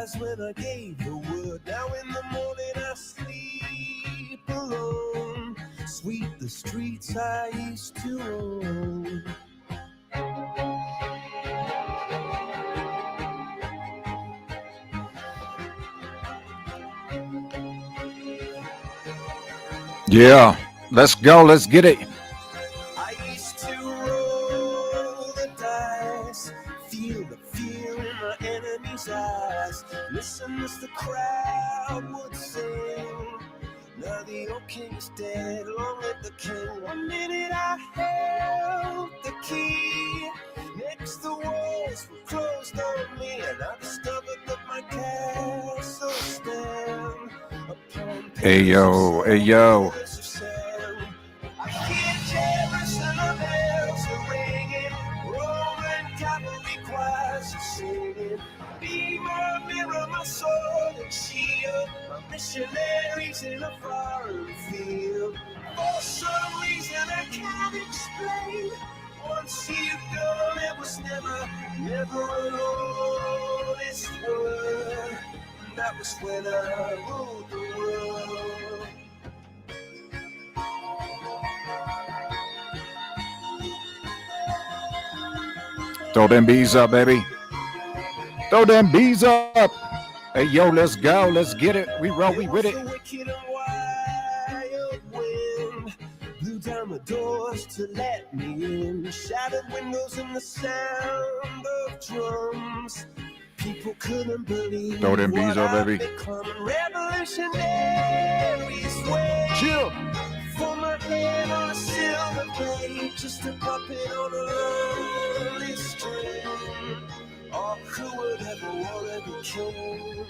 eyes when I gave the word. Now in the morning I sleep alone. Sweep the streets I used to own. Yeah, let's go. Let's get it. I used to roll the dice, feel the fear in my enemy's eyes. Listen as the crowd would sing. Now the old king is dead, long live the king. One minute I held the key, next the walls were closed on me, and I discovered that my castle stand upon Hey yo, hey yo. I hear Jerusalem bells are ringing, Roman cavalry choirs are singing. Be my mirror, my sword and shield, my missionaries in a foreign field. For some reason I can't explain, once you've gone it was never an honest word. That was when I ruled the world. Throw them bees up, baby. Throw them bees up. Hey, yo, let's go. Let's get it. We roll, we with it. Blew down the doors to let me in. Shattered windows and the sound of drums. People couldn't believe. Throw them bees up, baby. Revolutionaries wait. Chill. For my hand on a silver blade, just a puppet on a lonely string. Oh, who would ever want to be king?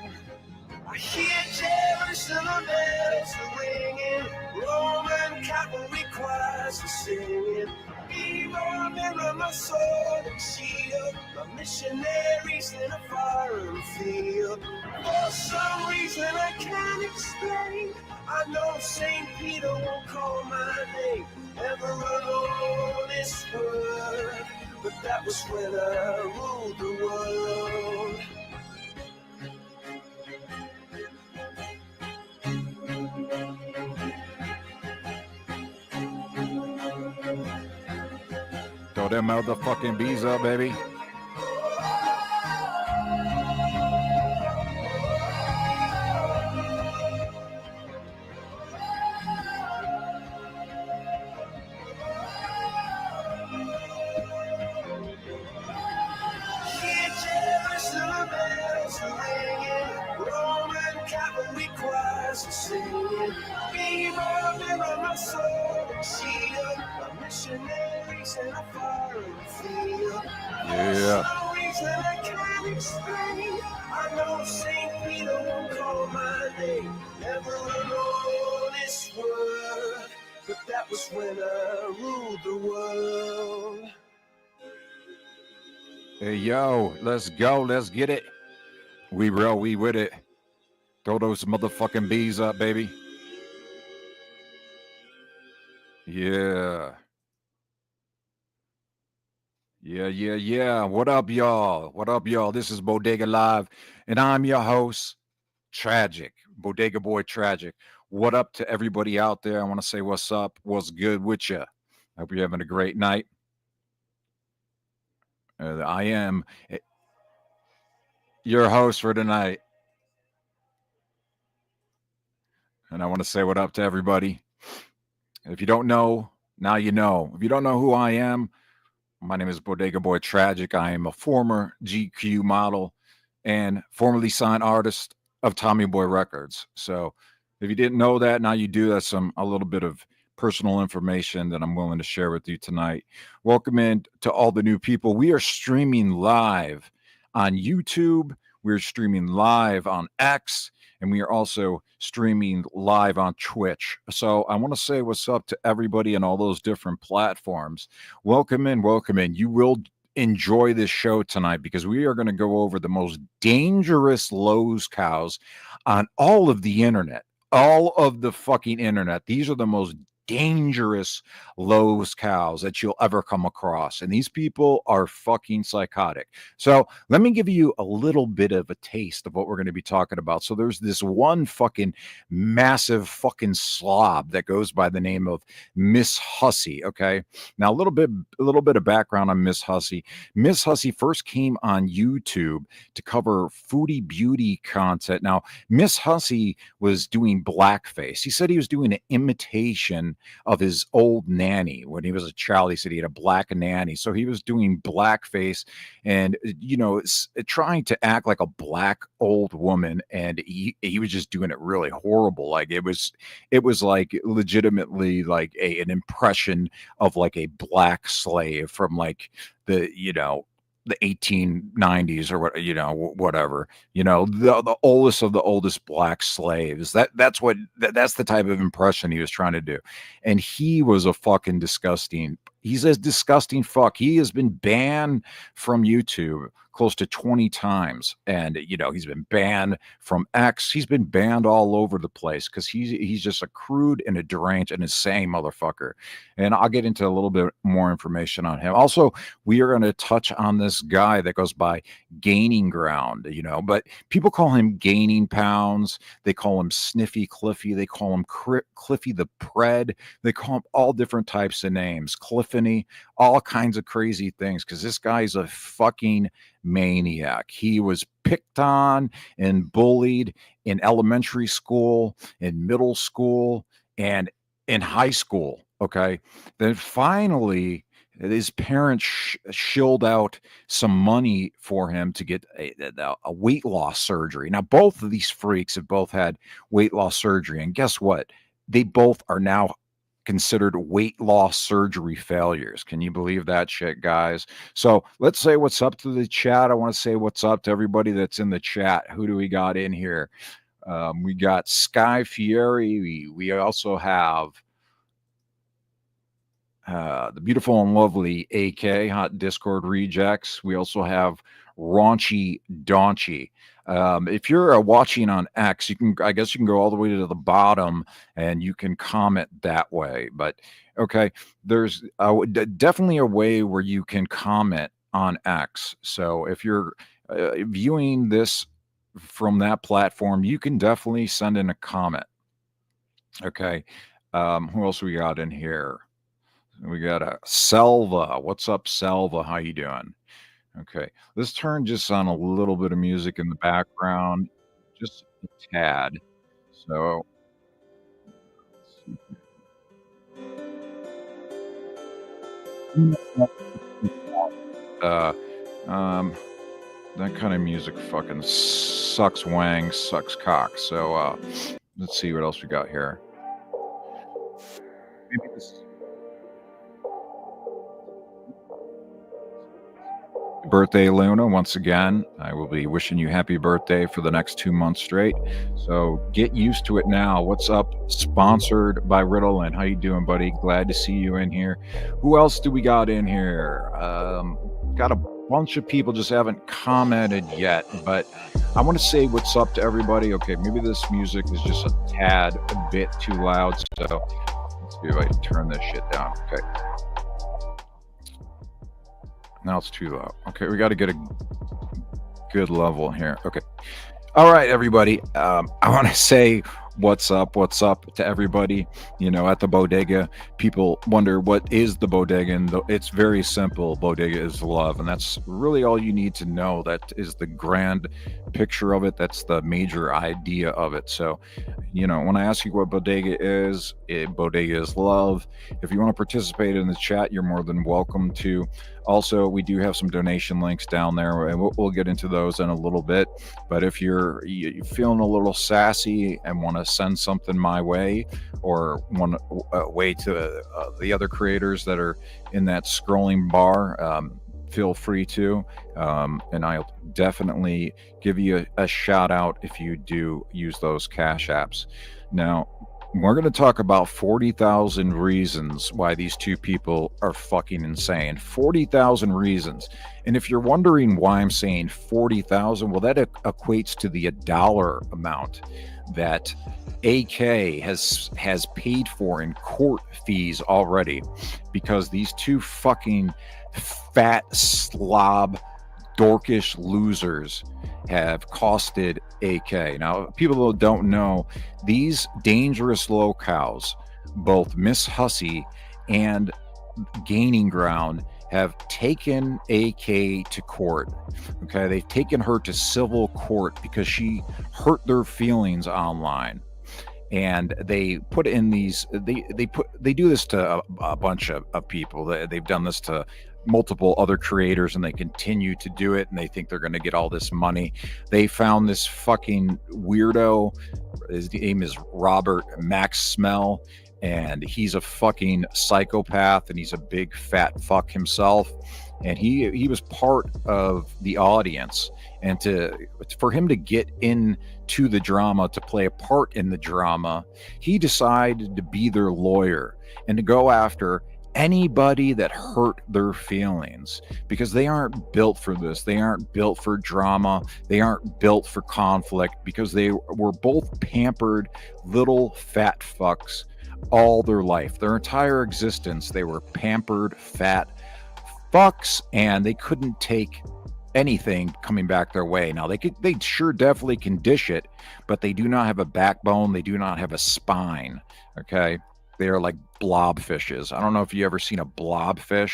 I hear Jerusalem bells are ringing, Roman cavalry choirs are singing. Be my mirror, my sword and shield, my missionaries in a foreign field. For some reason I can't explain, I know St. Peter won't call my name, never an honest word, but that was when I ruled the world. Throw them motherfucking bees up, baby. Singing, be my mirror, my sword and shield, my missionaries in a foreign field. Yeah. For some reason I can't explain, I know St. Peter won't call my name, never an honest word, but that was when I ruled the world. Hey, yo, let's go. Let's get it. We roll, we with it. Throw those motherfucking bees up, baby. Yeah. Yeah. What up, y'all? What up, y'all? This is Bodega Live, and I'm your host, Tragic, Bodega Boy Tragic. What up to everybody out there? I want to say what's up, what's good with you. I hope you're having a great night. I am your host for tonight. And I want to say what up to everybody. If you don't know, now you know. If you don't know who I am, my name is Bodega Boy Tragic. I am a former GQ model and formerly signed artist of Tommy Boy Records. So if you didn't know that, now you do. That's a little bit of personal information that I'm willing to share with you tonight. Welcome in to all the new people. We are streaming live on YouTube. We're streaming live on X. And we are also streaming live on Twitch. So I want to say what's up to everybody on all those different platforms. Welcome in, welcome in. You will enjoy this show tonight because we are going to go over the most dangerous Lolcows on all of the internet. All of the fucking internet. These are the most dangerous Lolcows that you'll ever come across. And these people are fucking psychotic. So let me give you a little bit of a taste of what we're going to be talking about. So there's this one fucking massive fucking slob that goes by the name of Miss Hussey. Okay. Now a little bit of background on Miss Hussey. Miss Hussey first came on YouTube to cover foodie beauty content. Now, Miss Hussey was doing blackface. He said he was doing an imitation of his old nanny when he was a child. He said he had a black nanny. So he was doing blackface and, trying to act like a black old woman. And he was just doing it really horrible. Like it was like legitimately like an impression of like a black slave from like the 1890s or whatever, the oldest of the oldest black slaves. That's the type of impression he was trying to do. And he was a fucking he's a disgusting fuck. He has been banned from YouTube close to 20 times. And, he's been banned from X. He's been banned all over the place because he's just a crude and a deranged and insane motherfucker. And I'll get into a little bit more information on him. Also, we are going to touch on this guy that goes by Gaining Ground, but people call him Gaining Pounds. They call him Sniffy Cliffy. They call him Cliffy the Pred. They call him all different types of names. Cliffany, all kinds of crazy things because this guy's a fucking maniac. He was picked on and bullied in elementary school, in middle school, and in high school. Okay. Then finally, his parents shilled out some money for him to get a weight loss surgery. Now, both of these freaks have both had weight loss surgery. And guess what? They both are now considered weight loss surgery failures. Can you believe that shit, guys? So let's say what's up to the chat. I want to say what's up to everybody that's in the chat. Who do we got in here? We got Sky Fieri. We also have the beautiful and lovely AK, Hot Discord Rejects. We also have Raunchy Daunchy. If you're watching on X, I guess you can go all the way to the bottom and you can comment that way. But okay, there's definitely a way where you can comment on X. So if you're viewing this from that platform, you can definitely send in a comment. Okay, who else we got in here? We got a Selva. What's up, Selva? How you doing? Okay, let's turn just on a little bit of music in the background, just a tad. So, that kind of music fucking sucks wang, sucks cock. So, let's see what else we got here. Maybe this. Birthday, Luna. Once again, I will be wishing you happy birthday for the next 2 months straight. So get used to it now. What's up? Sponsored by Ritalin. How you doing, buddy? Glad to see you in here. Who else do we got in here? Got a bunch of people just haven't commented yet, but I want to say what's up to everybody. Okay, maybe this music is just a bit too loud. So let's see if I can turn this shit down. Okay. Now it's too loud. Okay, we got to get a good level here. Okay. All right, everybody. I want to say what's up to everybody. At the bodega, people wonder what is the bodega, and it's very simple. Bodega is love, and that's really all you need to know. That is the grand picture of it. That's the major idea of it. So, when I ask you what bodega is love. If you want to participate in the chat, you're more than welcome to. Also, we do have some donation links down there, and we'll get into those in a little bit. But if you're feeling a little sassy and want to send something my way, or want a way to the other creators that are in that scrolling bar, feel free to. And I'll definitely give you a shout out if you do use those cash apps. Now, We're going to talk about 40,000 reasons why these two people are fucking insane. 40,000 reasons. And if you're wondering why I'm saying 40,000, well, that equates to the dollar amount that AK has paid for in court fees already, because these two fucking fat slob dorkish losers have costed AK. Now, people don't know, these dangerous Lolcows, both Miss Hussey and Gaining Ground, have taken AK to court. Okay, they've taken her to civil court because she hurt their feelings online. And they put in these, they do this to a bunch of people. They've done this to multiple other creators, and they continue to do it, and they think they're going to get all this money. They found this fucking weirdo. His name is Robert Maxwell, and he's a fucking psychopath, and he's a big fat fuck himself. And he was part of the audience, and for him to get into the drama, to play a part in the drama, he decided to be their lawyer and to go after anybody that hurt their feelings, because they aren't built for this. They aren't built for drama. They aren't built for conflict, because they were both pampered little fat fucks all their life. Their entire existence, they were pampered fat fucks, and they couldn't take anything coming back their way. Now, they sure definitely can dish it, but they do not have a backbone. They do not have a spine. Okay, they are like blobfishes. I don't know if you ever seen a blobfish.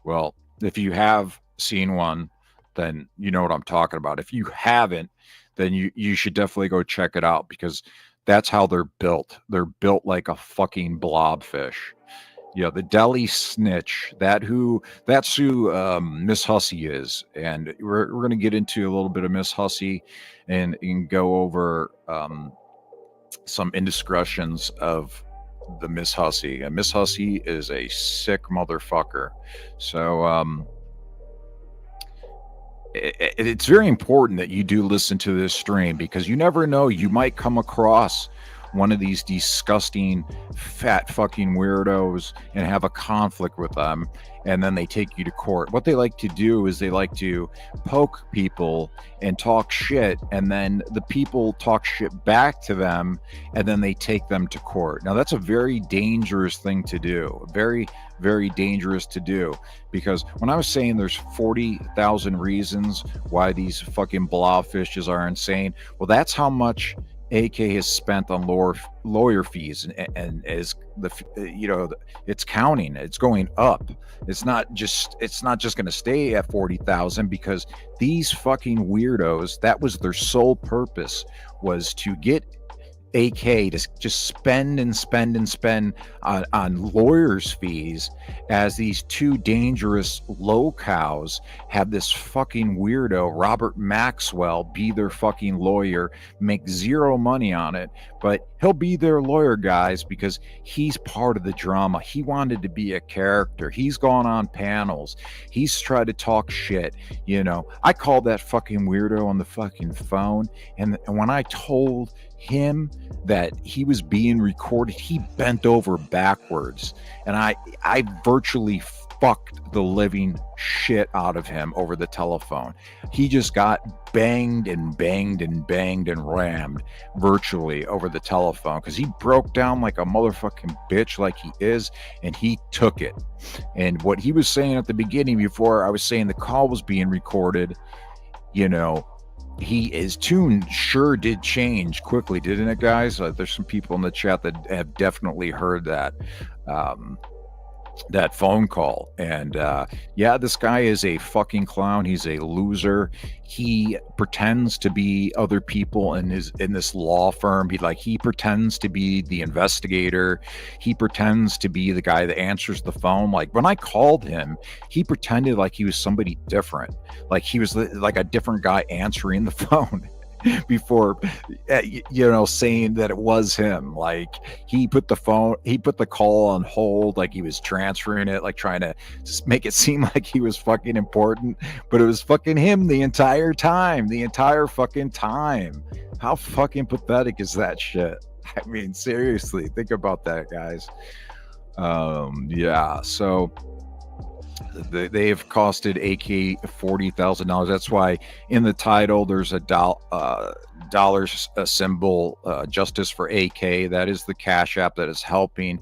Well, if you have seen one, then you know what I'm talking about. If you haven't, then you should definitely go check it out, because that's how they're built. They're built like a fucking blobfish. Yeah, the deli snitch. That's who Miss Hussey is, and we're going to get into a little bit of Miss Hussey, and go over some indiscretions of the Miss Hussey. And Miss Hussey is a sick motherfucker. So it's very important that you do listen to this stream, because you never know, you might come across one of these disgusting fat fucking weirdos and have a conflict with them, and then they take you to court. What they like to do is they like to poke people and talk shit, and then the people talk shit back to them, and then they take them to court. Now, that's a very dangerous thing to do. Very, very dangerous to do, because when I was saying there's 40,000 reasons why these fucking blobfishes are insane, well, that's how much AK has spent on lawyer fees, and as it's counting. It's going up. It's not just going to stay at 40,000, because these fucking weirdos, that was their sole purpose, was to get AK to just spend and spend and spend on lawyers' fees, as these two dangerous Lolcows have this fucking weirdo Robert Maxwell be their fucking lawyer, make zero money on it, but he'll be their lawyer, guys, because he's part of the drama. He wanted to be a character. He's gone on panels. He's tried to talk shit. I called that fucking weirdo on the fucking phone, and when I told him that he was being recorded, he bent over backwards, and I virtually fucked the living shit out of him over the telephone. He just got banged and banged and banged and rammed virtually over the telephone, because he broke down like a motherfucking bitch, like he is, and he took it. And what he was saying at the beginning, before I was saying the call was being recorded, his tune sure did change quickly, didn't it, guys? There's some people in the chat that have definitely heard that phone call. And this guy is a fucking clown. He's a loser. He pretends to be other people in this law firm. He pretends to be the investigator. He pretends to be the guy that answers the phone. Like, when I called him, he pretended like he was somebody different, like he was like a different guy answering the phone before saying that it was him. Like, he put the call on hold, like he was transferring it, like trying to make it seem like he was fucking important, but it was fucking him the entire fucking time. How fucking pathetic is that shit? I mean, seriously, think about that, guys. Yeah, so they have costed AK $40,000. That's why in the title there's a dollars symbol, Justice for AK. That is the Cash App that is helping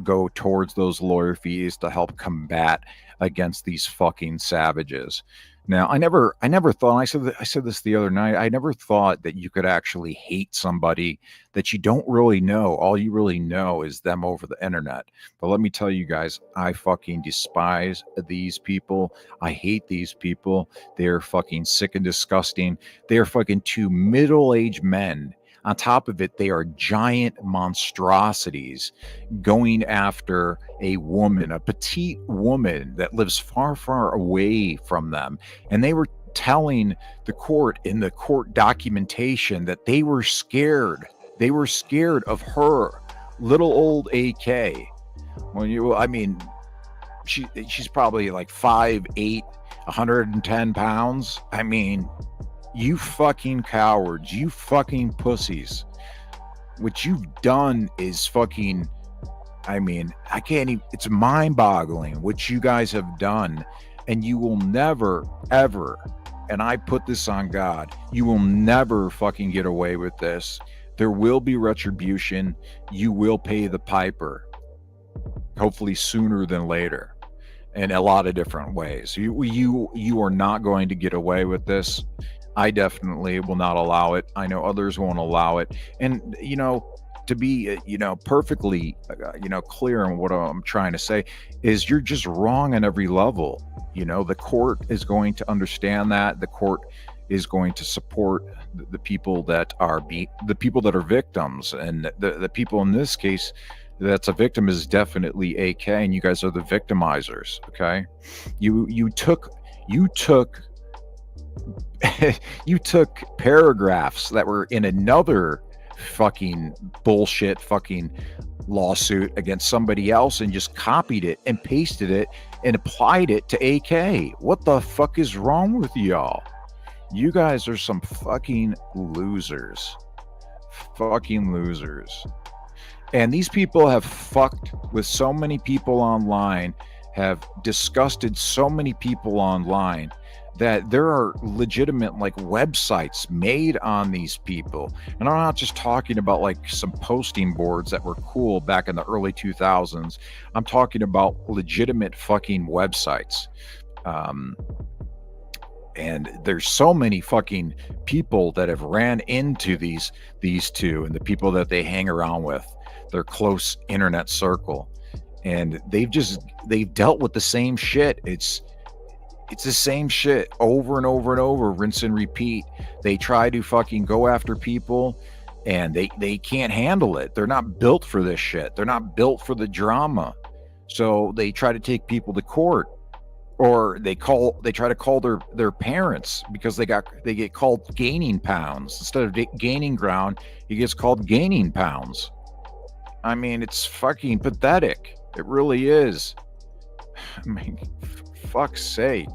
go towards those lawyer fees to help combat against these fucking savages. Now, I never thought. I said this the other night. I never thought that you could actually hate somebody that you don't really know. All you really know is them over the internet. But let me tell you guys, I fucking despise these people. I hate these people. They're fucking sick and disgusting. They are fucking two middle-aged men. On top of it, they are giant monstrosities going after a woman, a petite woman that lives far, far away from them. And they were telling the court in the court documentation that they were scared. They were scared of her, little old AK. I mean, she's probably like 5'8", 110 pounds. I mean, you fucking cowards, you fucking pussies. What you've done is fucking, I mean, I can't even, it's mind boggling what you guys have done. And you will never, ever, and I put this on God, you will never fucking get away with this. There will be retribution. You will pay the piper, hopefully sooner than later, in a lot of different ways. You are not going to get away with this. I definitely will not allow it. I know others won't allow it. And, you know, to be, perfectly, clear on what I'm trying to say is you're just wrong on every level. The court is going to understand that. The court is going to support the people that are victims, and the people in this case that's a victim is definitely AK, and you guys are the victimizers. Okay, you took you took paragraphs that were in another fucking bullshit fucking lawsuit against somebody else and just copied it and pasted it and applied it to AK. What the fuck is wrong with y'all? You guys are some fucking losers. Fucking losers. And these people have fucked with so many people online, have disgusted so many people online, that there are legitimate like websites made on these people. And I'm not just talking about like some posting boards that were cool back in the early 2000s. I'm talking about legitimate fucking websites. And there's so many fucking people that have ran into these two and the people that they hang around with, their close internet circle. And they've dealt with the same shit. It's the same shit over and over and over, rinse and repeat. They try to fucking go after people and they can't handle it. They're not built for this shit. They're not built for the drama. So they try to take people to court, or they try to call their parents because they get called gaining pounds. Instead of gaining ground, he gets called gaining pounds. I mean, it's fucking pathetic. It really is. I mean, fuck's sake.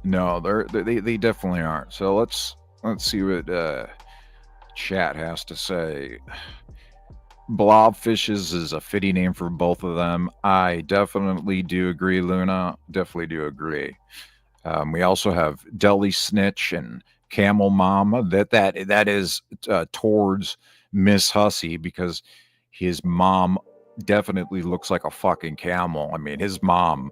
No, they definitely aren't. So let's see what chat has to say. Blobfishes is a fitting name for both of them. I definitely do agree, Luna. Definitely do agree. We also have Deli Snitch and Camel Mama. That is towards Miss Hussey, because his mom definitely looks like a fucking camel. I mean, his mom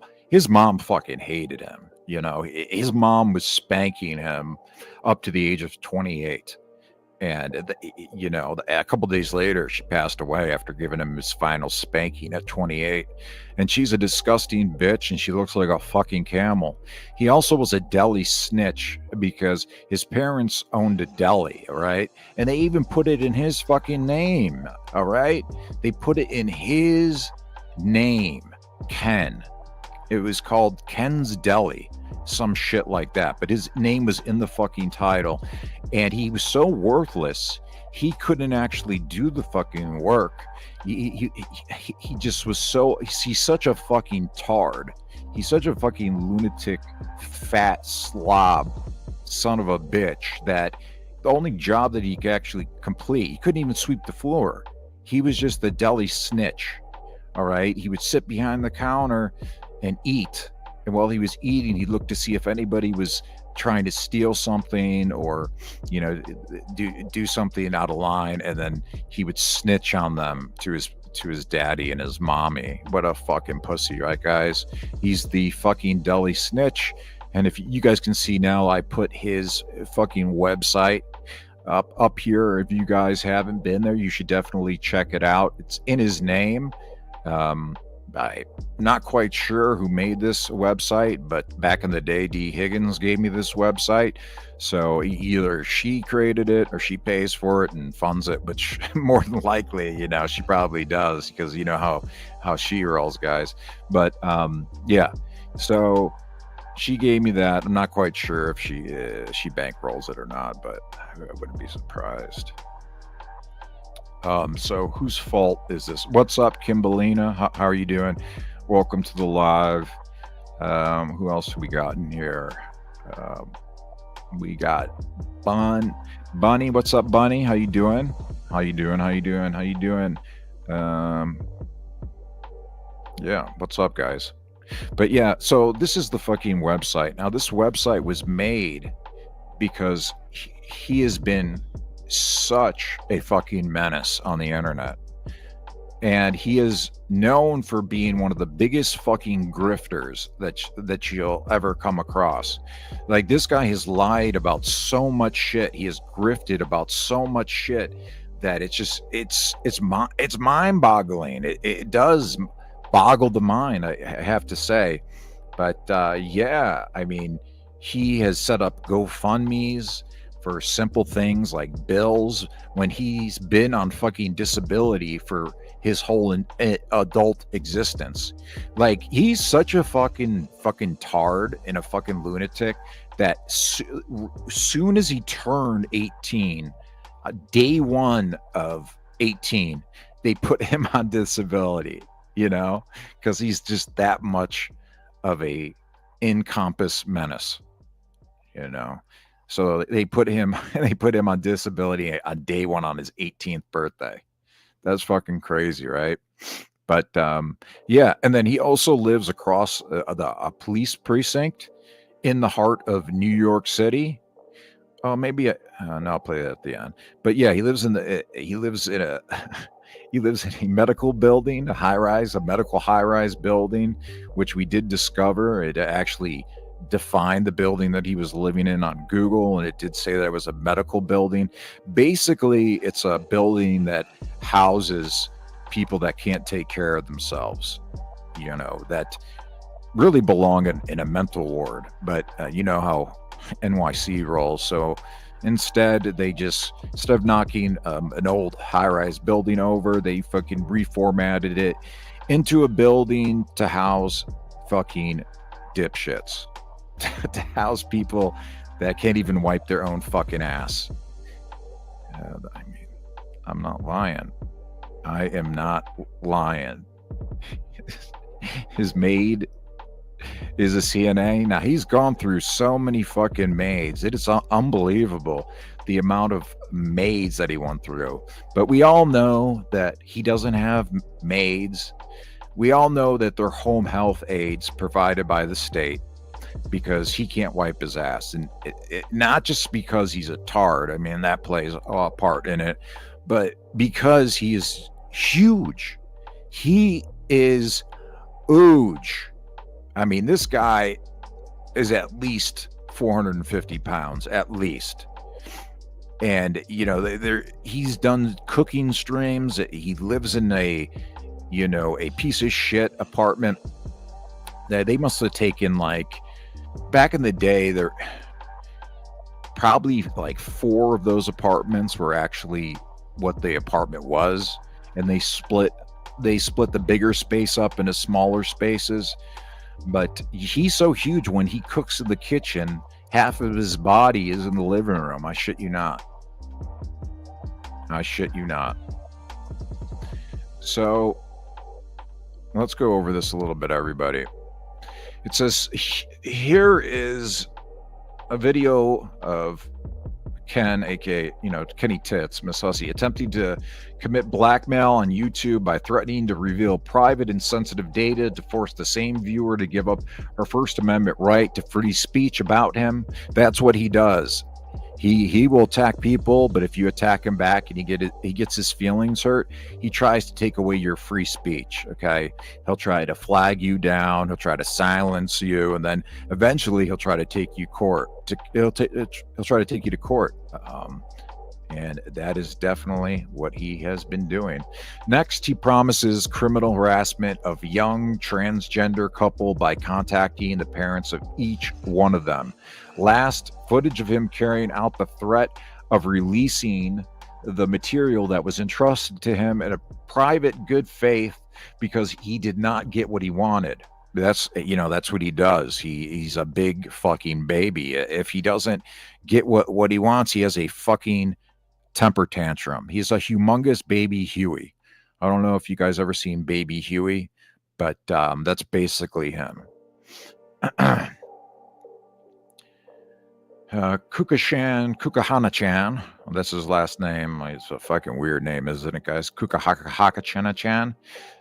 fucking hated him. His mom was spanking him up to the age of 28. And, a couple days later, she passed away after giving him his final spanking at 28. And she's a disgusting bitch, and she looks like a fucking camel. He also was a deli snitch because his parents owned a deli, all right? And they even put it in his fucking name, all right? They put it in his name, Ken. It was called Ken's Deli, some shit like that. But his name was in the fucking title. And he was so worthless, he couldn't actually do the fucking work. He just was he's such a fucking tard. He's such a fucking lunatic, fat slob, son of a bitch that the only job that he could actually complete, he couldn't even sweep the floor. He was just the deli snitch. All right. He would sit behind the counter and eat. And while he was eating, he'd look to see if anybody was trying to steal something or, you know, do something out of line. And then he would snitch on them to his daddy and his mommy. What a fucking pussy, right, guys? He's the fucking deli snitch. And if you guys can see now, I put his fucking website up here. If you guys haven't been there, you should definitely check it out. It's in his name. I'm not quite sure who made this website, but back in the day, D. Higgins gave me this website. So either she created it or she pays for it and funds it, which more than likely, you know, she probably does, because you know how she rolls, guys. But yeah, so she gave me that. I'm not quite sure if she bankrolls it or not, but I wouldn't be surprised. So whose fault is this? What's up, Kimberlina? How are you doing? Welcome to the live. Who else have we got in here? We got Bunny. What's up, Bunny? How you doing? How you doing? Yeah, what's up, guys? But yeah, so this is the fucking website. Now, this website was made because he has been such a fucking menace on the internet. And he is known for being one of the biggest fucking grifters that you'll ever come across. Like, this guy has lied about so much shit. He has grifted about so much shit that it's mind-boggling. It does boggle the mind, I have to say. But yeah, I mean, he has set up GoFundMes for simple things like bills when he's been on fucking disability for his whole adult existence. Like, he's such a fucking tard and a fucking lunatic that soon as he turned 18, day one of 18, they put him on disability, you know, because he's just that much of a encompass menace, you know. So they put him on disability on day one on his 18th birthday. That's fucking crazy, right? But yeah, and then he also lives across a police precinct in the heart of New York City. Oh, maybe no, I'll play that at the end. But yeah, he lives in a medical building, a medical high-rise building, which we did discover. It actually defined the building that he was living in on Google, and it did say that it was a medical building. Basically, it's a building that houses people that can't take care of themselves, you know, that really belong in a mental ward. But you know how NYC rolls. So instead of knocking an old high-rise building over, they fucking reformatted it into a building to house fucking dipshits. To house people that can't even wipe their own fucking ass. I mean, I'm not lying. I am not lying. His maid is a CNA. Now, he's gone through so many fucking maids. It is unbelievable the amount of maids that he went through. But we all know that he doesn't have maids. We all know that they're home health aides provided by the state, because he can't wipe his ass. And not just because he's a tard, I mean, that plays a part in it, but because he is huge. He is huge. I mean, this guy is at least 450 pounds, at least. And, you know, he's done cooking streams. He lives in a piece of shit apartment that they must have taken, like, back in the day, there probably like 4 of those apartments were actually what the apartment was, and they split the bigger space up into smaller spaces. But he's so huge, when he cooks in the kitchen, half of his body is in the living room. I shit you not. So let's go over this a little bit, everybody. It says, here is a video of Ken, aka Kenny Tits, Miss Hussey, attempting to commit blackmail on YouTube by threatening to reveal private and sensitive data to force the same viewer to give up her First Amendment right to free speech about him. That's what he does. He will attack people, but if you attack him back and he gets his feelings hurt, he tries to take away your free speech. Okay, he'll try to flag you down, he'll try to silence you, and then eventually he'll try to take you he'll try to take you to court. And that is definitely what he has been doing. Next, he promises criminal harassment of young transgender couple by contacting the parents of each one of them. Last, footage of him carrying out the threat of releasing the material that was entrusted to him in a private good faith because he did not get what he wanted. That's what he does. He's a big fucking baby. If he doesn't get what he wants, he has a fucking temper tantrum. He's a humongous baby Huey. I don't know if you guys ever seen Baby Huey, but that's basically him. Kukahana-chan, that's his last name. It's a fucking weird name, isn't it, guys? Kukahana-chan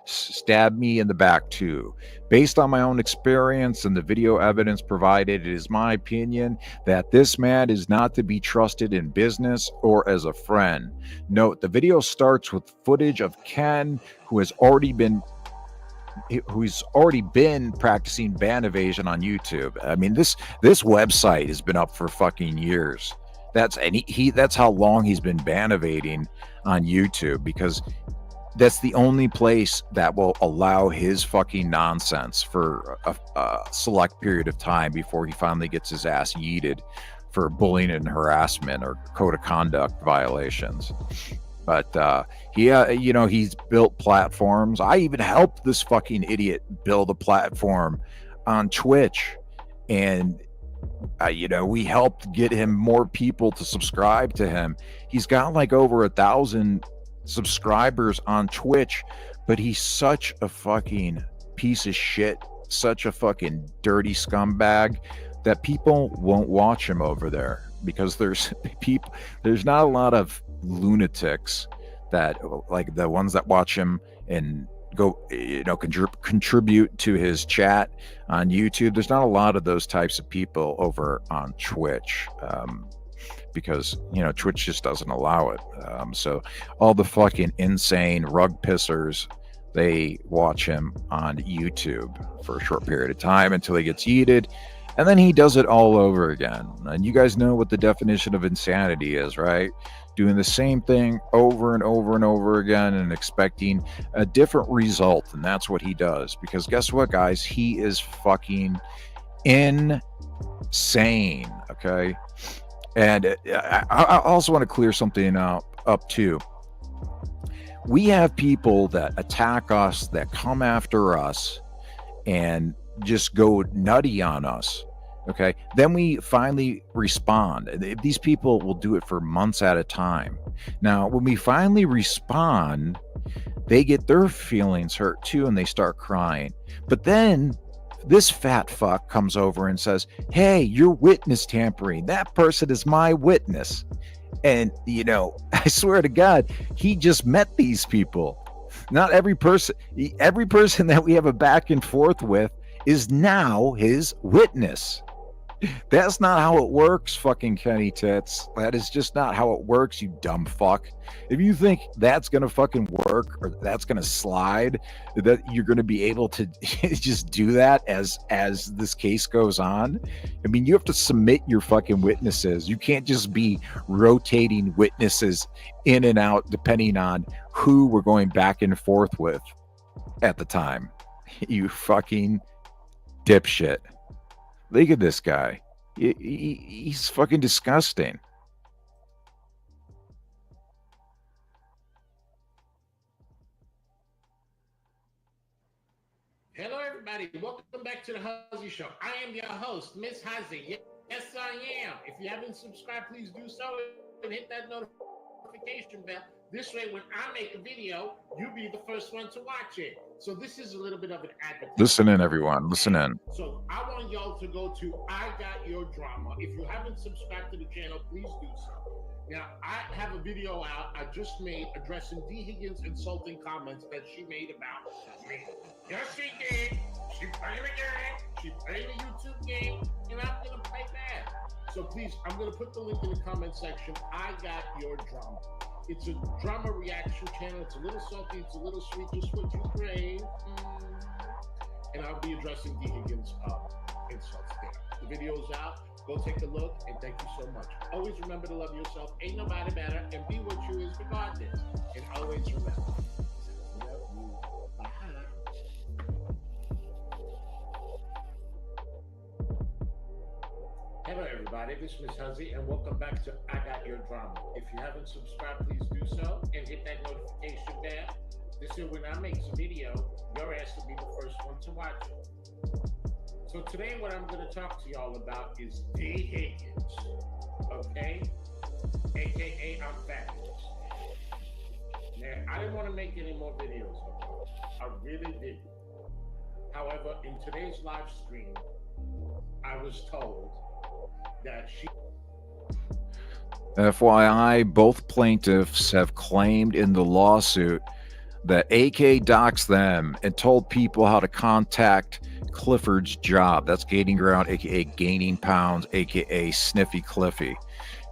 stabbed me in the back too. Based on my own experience and the video evidence provided, it is my opinion that this man is not to be trusted in business or as a friend. Note, the video starts with footage of Ken, who's already been practicing ban evasion on YouTube. I mean, this website has been up for fucking years. That's how long he's been ban evading on YouTube, because that's the only place that will allow his fucking nonsense for a select period of time before he finally gets his ass yeeted for bullying and harassment or code of conduct violations. But he's built platforms. I even helped this fucking idiot build a platform on Twitch, and we helped get him more people to subscribe to him. He's got like over 1,000 subscribers on Twitch, but he's such a fucking piece of shit, such a fucking dirty scumbag that people won't watch him over there, because there's not a lot of lunatics that, like the ones that watch him and go contribute to his chat on YouTube. There's not a lot of those types of people over on Twitch, because Twitch just doesn't allow it. So all the fucking insane rug pissers, they watch him on YouTube for a short period of time until he gets yeeted, and then he does it all over again. And you guys know what the definition of insanity is, right? Doing the same thing over and over and over again and expecting a different result. And that's what he does. Because guess what, guys? He is fucking insane, okay? And I also want to clear something up too. We have people that attack us, that come after us, and just go nutty on us. Okay, then we finally respond. These people will do it for months at a time. Now, when we finally respond, they get their feelings hurt too, and they start crying. But then this fat fuck comes over and says, "Hey, you're witness tampering. That person is my witness." And I swear to God, he just met these people. Not every person that we have a back and forth with is now his witness. That's not how it works, fucking Kenny Tits. That is just not how it works, you dumb fuck. If you think that's gonna fucking work, or that's gonna slide, that you're gonna be able to just do that as this case goes on, I mean, you have to submit your fucking witnesses. You can't just be rotating witnesses in and out depending on who we're going back and forth with at the time. You fucking dipshit. Look at this guy. He's fucking disgusting. Hello, everybody. Welcome back to the Huzzy Show. I am your host, Miss Huzzy. Yes, I am. If you haven't subscribed, please do so and hit that notification bell. This way, when I make a video, you'll be the first one to watch it. So this is a little bit of an advertisement. Listen in, everyone. Listen in. So I want y'all to go to I Got Your Drama. If you haven't subscribed to the channel, please do so. Now, I have a video out I just made addressing D. Higgins' insulting comments that she made about me. Yes, she did. She played a game. She played a YouTube game, and I'm going to play that. So please, I'm going to put the link in the comment section. I Got Your Drama. It's a drama reaction channel. It's a little salty. It's a little sweet. Just what you crave. And I'll be addressing D. Higgins' insults there. The video's out. Go take a look, and thank you so much. Always remember to love yourself. Ain't nobody better, and be what you is regardless. And always remember, love you. Bye. Hello, everybody. This is Miss Huzzy, and welcome back to I Got Your Drama. If you haven't subscribed, please do so, and hit that notification bell. This is when I make a video, your ass will be the first one to watch it. So today what I'm going to talk to y'all about is D. Higgins, okay? AKA I'm fabulous. Now, I didn't want to make any more videos of her. I really didn't. However, in today's live stream, I was told that she... FYI, both plaintiffs have claimed in the lawsuit that AK doxed them and told people how to contact Clifford's job. That's gaining ground, aka gaining pounds, aka Sniffy Cliffy.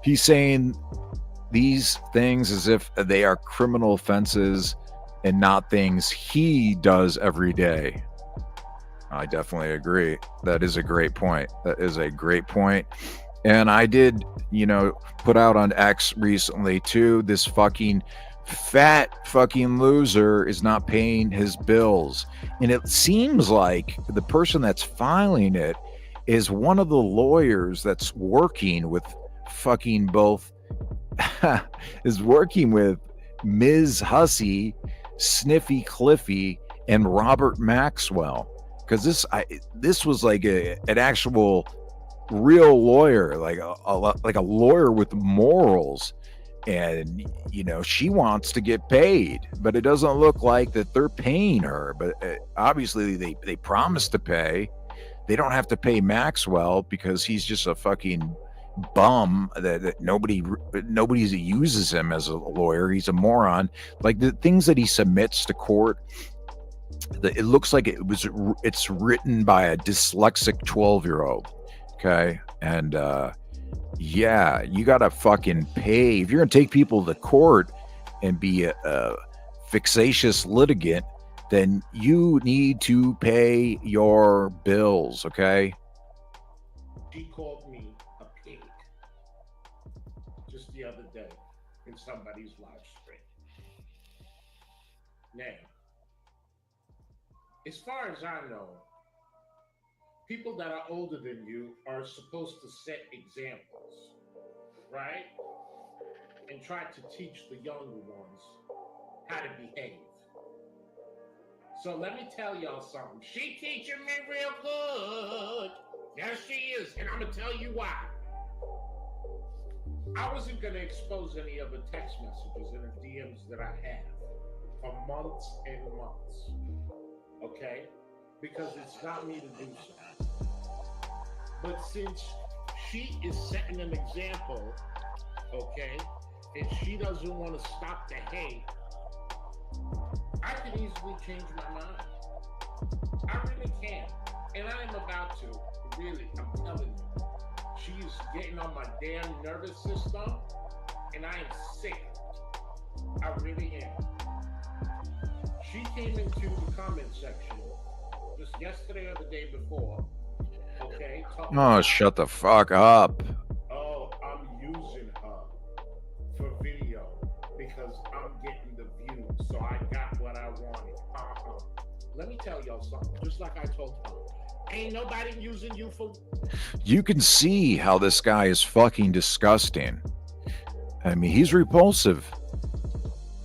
He's saying these things as if they are criminal offenses and not things he does every day. I definitely agree. That is a great point. That is a great point. And I did, put out on X recently too, this fucking fat fucking loser is not paying his bills. And it seems like the person that's filing it is one of the lawyers that's working with fucking both is working with Ms. Hussey, Sniffy Cliffy, and Robert Maxwell. Because this was like an actual real lawyer, like a lawyer with morals. And she wants to get paid, but it doesn't look like that they're paying her. But obviously they promised to pay. They don't have to pay Maxwell because he's just a fucking bum that nobody uses him as a lawyer. He's a moron. Like the things that he submits to court, it looks like it's written by a dyslexic 12-year-old. Okay. And yeah, you gotta fucking pay. If you're gonna take people to court and be a vexatious litigant, then you need to pay your bills, okay? She called me a pig just the other day in somebody's live stream. Now, as far as I know, people that are older than you are supposed to set examples, right? And try to teach the younger ones how to behave. So let me tell y'all something. She teaching me real good. Yes, she is. And I'm going to tell you why. I wasn't going to expose any of the text messages and the DMs that I have for months and months. Okay? Because it's not me to do so. But since she is setting an example, okay, and she doesn't want to stop the hate, I can easily change my mind. I really can. And I am about to, really, I'm telling you. She's getting on my damn nervous system, and I am sick. I really am. She came into the comment section just yesterday or the day before. Okay. Oh, shut the fuck up. Oh, I'm using her for video because I'm getting the views, so I got what I wanted. Let me tell y'all something, just like I told her. Ain't nobody using you for... You can see how this guy is fucking disgusting. I mean, he's repulsive.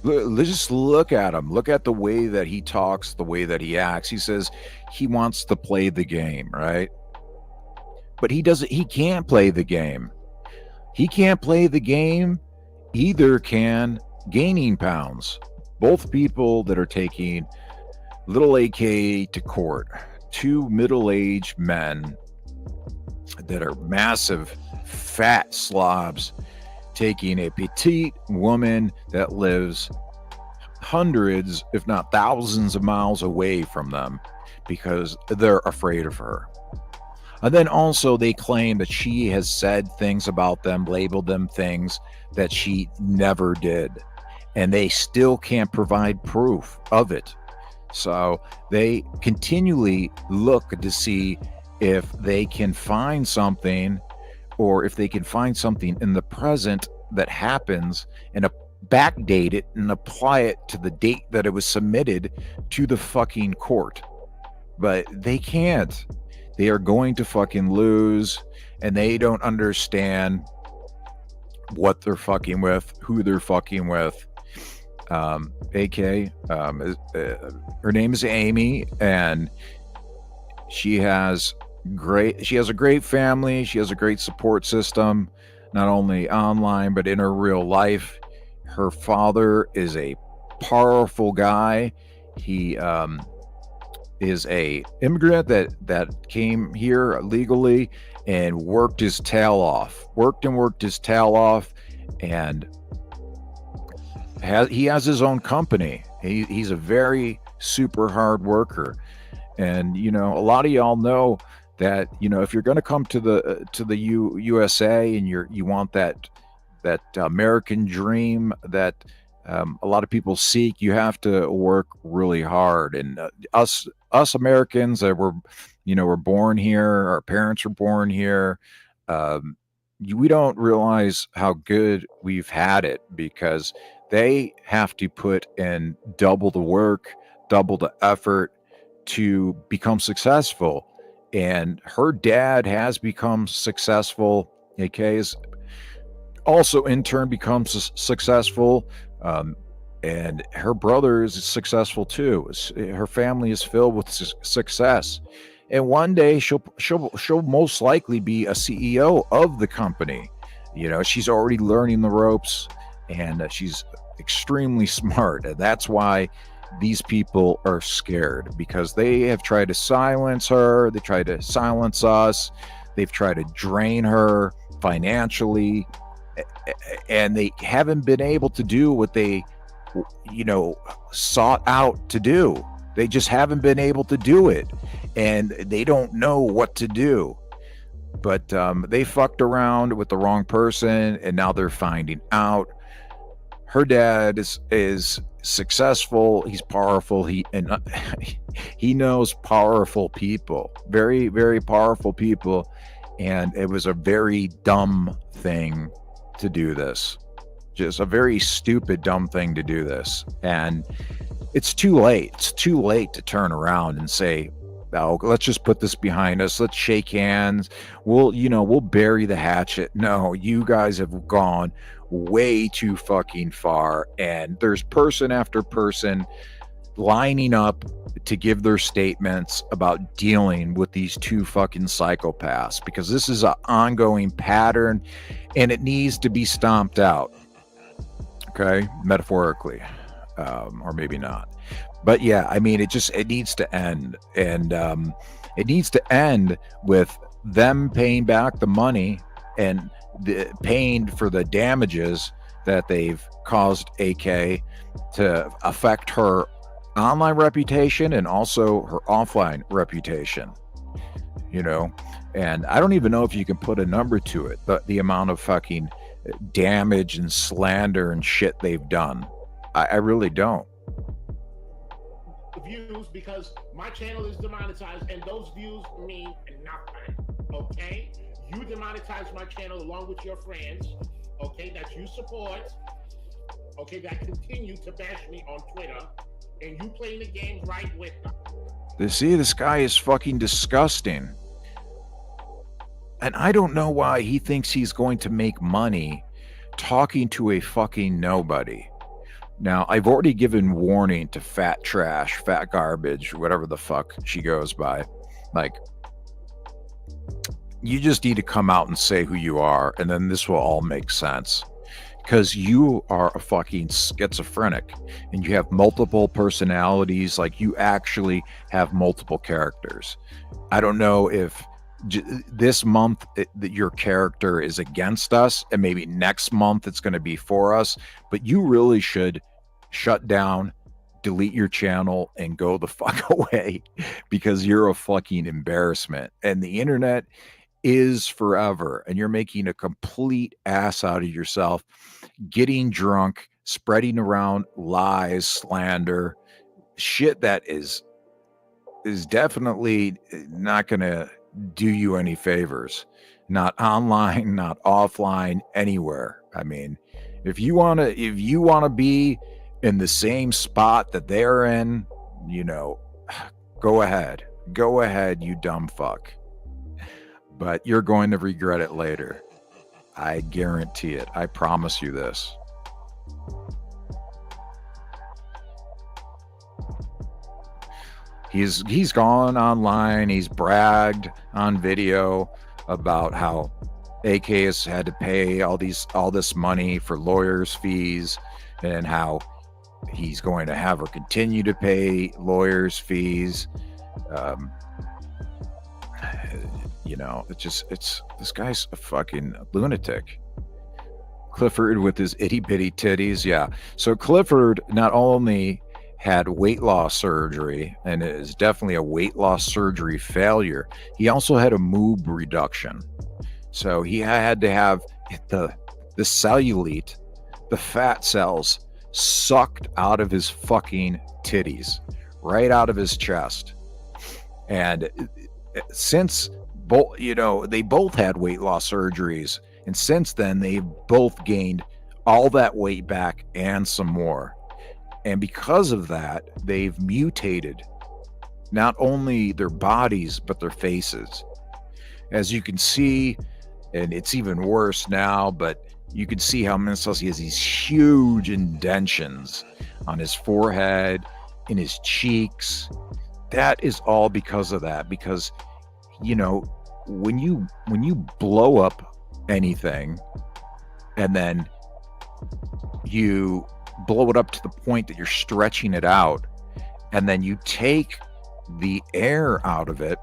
Let's just look at him. Look at the way that he talks, the way that he acts. He says he wants to play the game, right? But he can't play the game. He can't play the game. Either can Gaining Pounds. Both people that are taking little AK to court. Two middle-aged men that are massive, fat slobs, taking a petite woman that lives hundreds, if not thousands of miles away from them because they're afraid of her. And then also they claim that she has said things about them, labeled them things that she never did. And they still can't provide proof of it. So they continually look to see if they can find something, or if they can find something in the present that happens and backdate it and apply it to the date that it was submitted to the fucking court. But they can't. They are going to fucking lose, and they don't understand what they're fucking with, who they're fucking with. AK, her name is Amy, and she has a great family. She has a great support system, not only online but in her real life. Her father is a powerful guy. He is a immigrant that came here legally and worked his tail off, and he has his own company. He's a very super hard worker. And a lot of y'all know that if you're going to come to the USA and you want that American dream that a lot of people seek, you have to work really hard. And us Americans that were born here, our parents were born here, we don't realize how good we've had it, because they have to put in double the work, double the effort to become successful. And her dad has become successful. AK is also in turn becomes successful. And her brother is successful too. Her family is filled with success. And one day she'll most likely be a CEO of the company. She's already learning the ropes, and she's extremely smart. And that's why these people are scared, because they have tried to silence her. They tried to silence us. They've tried to drain her financially, and they haven't been able to do what they sought out to do. They just haven't been able to do it, and they don't know what to do. But they fucked around with the wrong person, and now they're finding out. Her dad is successful. He's powerful. He knows powerful people, very, very powerful people. And it was a very dumb thing to do this. Just a very stupid, dumb thing to do this. And it's too late. It's too late to turn around and say, oh, let's just put this behind us. Let's shake hands. We'll bury the hatchet. No, you guys have gone way too fucking far. And there's person after person lining up to give their statements about dealing with these two fucking psychopaths, because this is an ongoing pattern and it needs to be stomped out. Okay, metaphorically, or maybe not. But yeah, I mean, it needs to end. And it needs to end with them paying back the money and paying for the damages that they've caused AK to affect her online reputation and also her offline reputation. And I don't even know if you can put a number to it, but the amount of fucking damage and slander and shit they've done. I really don't. Views, because my channel is demonetized, and those views mean nothing. Okay, you demonetize my channel along with your friends, okay, that you support, okay, that continue to bash me on Twitter, and you playing the game right with them. See, this guy is fucking disgusting. And I don't know why he thinks he's going to make money talking to a fucking nobody. Now, I've already given warning to fat trash, fat garbage, whatever the fuck she goes by. Like, you just need to come out and say who you are, and then this will all make sense. Because you are a fucking schizophrenic, and you have multiple personalities. Like, you actually have multiple characters. I don't know if this month that your character is against us, and maybe next month it's going to be for us, but you really should shut down, delete your channel, and go the fuck away, because you're a fucking embarrassment, and the internet is forever, and you're making a complete ass out of yourself, getting drunk, spreading around lies, slander, shit that is definitely not going to do you any favors. Not online, not offline, anywhere. I mean, if you want to be in the same spot that they're in, go ahead, you dumb fuck. But you're going to regret it later. I guarantee it. I promise you this. He's gone online. He's bragged on video about how AK has had to pay all this money for lawyers' fees, and how he's going to have her continue to pay lawyers' fees. It's this guy's a fucking lunatic. Clifford with his itty bitty titties. Yeah. So Clifford not only had weight loss surgery, and it is definitely a weight loss surgery failure, he also had a moob reduction. So he had to have the cellulite, the fat cells, sucked out of his fucking titties, right out of his chest. And since they both had weight loss surgeries, and since then they've both gained all that weight back and some more. And because of that, they've mutated not only their bodies, but their faces. As you can see, and it's even worse now, but you can see how Minnesota has these huge indentions on his forehead, in his cheeks. That is all because of that. Because, when you blow up anything, and then you blow it up to the point that you're stretching it out, and then you take the air out of it,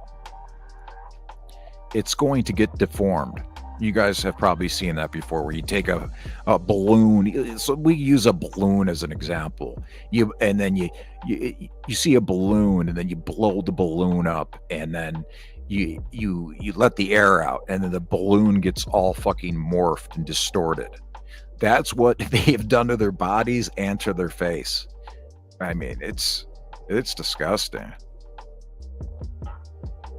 it's going to get deformed. You guys have probably seen that before, where you take a balloon. So we use a balloon as an example. You see a balloon, and then you blow the balloon up, and then you let the air out, and then the balloon gets all fucking morphed and distorted. That's what they have done to their bodies and to their face. I mean, it's disgusting.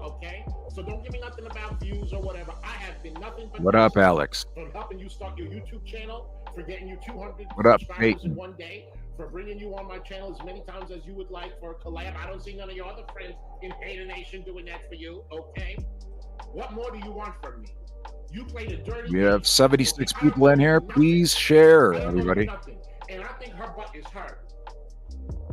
Okay, so don't give me nothing about views or whatever. I have been nothing but what up, Alex? From helping you start your YouTube channel, for getting you 200 what up, subscribers Peyton? in one day, for bringing you on my channel as many times as you would like for a collab. I don't see none of your other friends in Hater Nation doing that for you. Okay, what more do you want from me? You played a dirty. We have 76 people in here. Please share, everybody. And I think her butt is hurt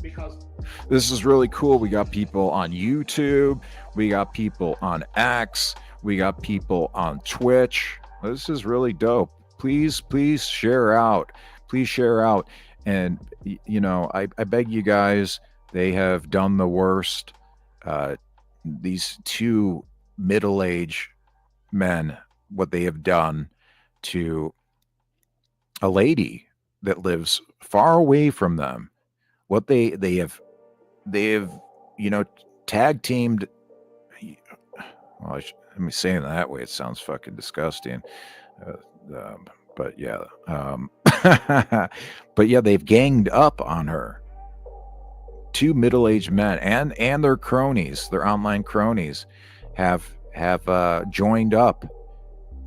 because this is really cool. We got people on YouTube. We got people on X. We got people on Twitch. This is really dope. Please share out. Please share out. And, I beg you guys, they have done the worst. These two middle-aged men, what they have done to a lady that lives far away from them, what they have tag teamed. Well, let me say it that way. It sounds fucking disgusting. But yeah, they've ganged up on her. Two middle-aged men and their cronies, their online cronies, have joined up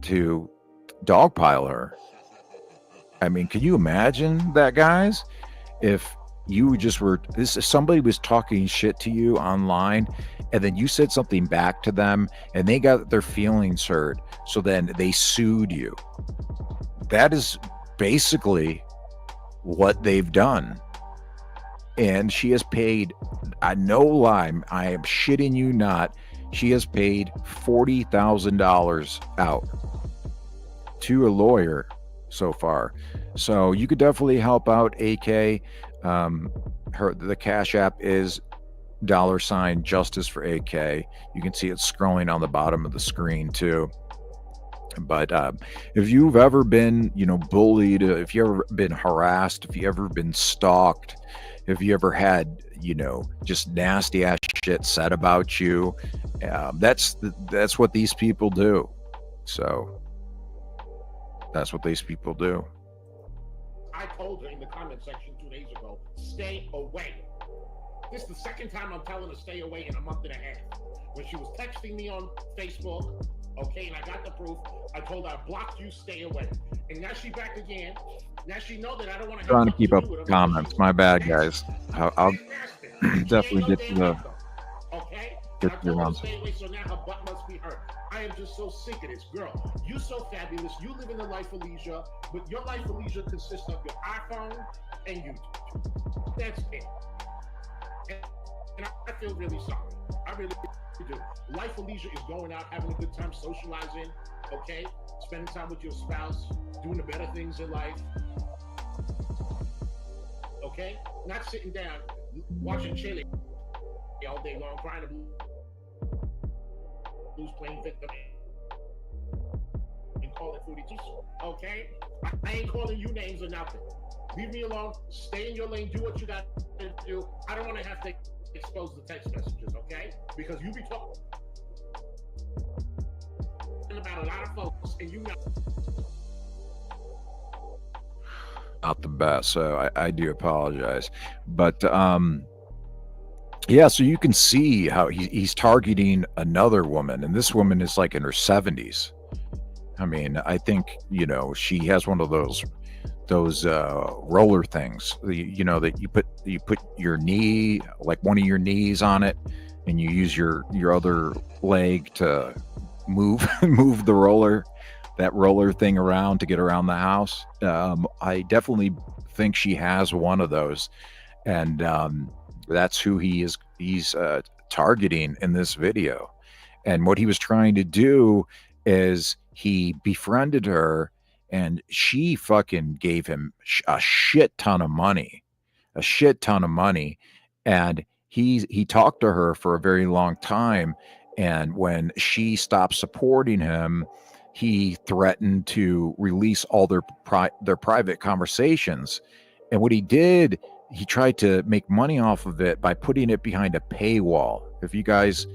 to dogpile her. I mean, can you imagine that, guys? If you just if somebody was talking shit to you online, and then you said something back to them, and they got their feelings hurt, so then they sued you. That is basically what they've done. And she has paid, no lie, I am shitting you not, she has paid $40,000 out to a lawyer so far. So you could definitely help out AK. The Cash App is $ Justice4AK. You can see it scrolling on the bottom of the screen too. But if you've ever been, bullied, if you've ever been harassed, if you ever been stalked, if you ever had, just nasty ass shit said about you, that's what these people do. So that's what these people do. I told her in the comment section 2 days ago, stay away. This is the second time I'm telling her to stay away in a month and a half. When she was texting me on Facebook, okay, and I got the proof, I told her I blocked you, stay away. And now she back again. Now she know that I don't want to Trying to keep up with comments. My bad, guys. I'll definitely get to the. Okay? Get to the stay away, so now her butt must be hurt. I am just so sick of this. Girl, you so fabulous. You live in the life of leisure, but your life of leisure consists of your iPhone and YouTube. That's it. And I feel really sorry. I really do. Life of leisure is going out, having a good time, socializing, okay? Spending time with your spouse, doing the better things in life. Okay? Not sitting down, watching Chile all day long, crying to blues, playing victim, and calling foodie too. Okay? I ain't calling you names or nothing. Leave me alone. Stay in your lane. Do what you got to do. I don't want to have to expose the text messages, okay? Because you be talking about a lot of folks, and you know. Not the best, so I do apologize. But yeah, so you can see how he's targeting another woman, and this woman is like in her 70s. I mean, I think, she has one of those roller things, that you put your knee, like one of your knees on it, and you use your other leg to move the roller thing around to get around the house. I definitely think she has one of those, and that's who he's targeting in this video. And what he was trying to do is he befriended her, and she fucking gave him a shit ton of money, and he talked to her for a very long time. And when she stopped supporting him, he threatened to release all their private conversations. And what he did, he tried to make money off of it by putting it behind a paywall. If you guys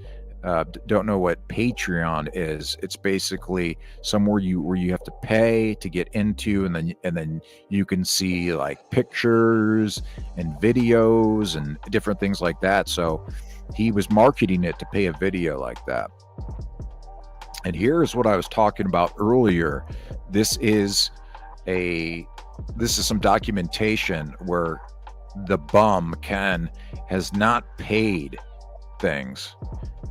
don't know what Patreon is, it's basically somewhere where you have to pay to get into, and then you can see like pictures and videos and different things like that. So he was marketing it to pay a video like that. And here's what I was talking about earlier. This is some documentation where the bum Ken has not paid things,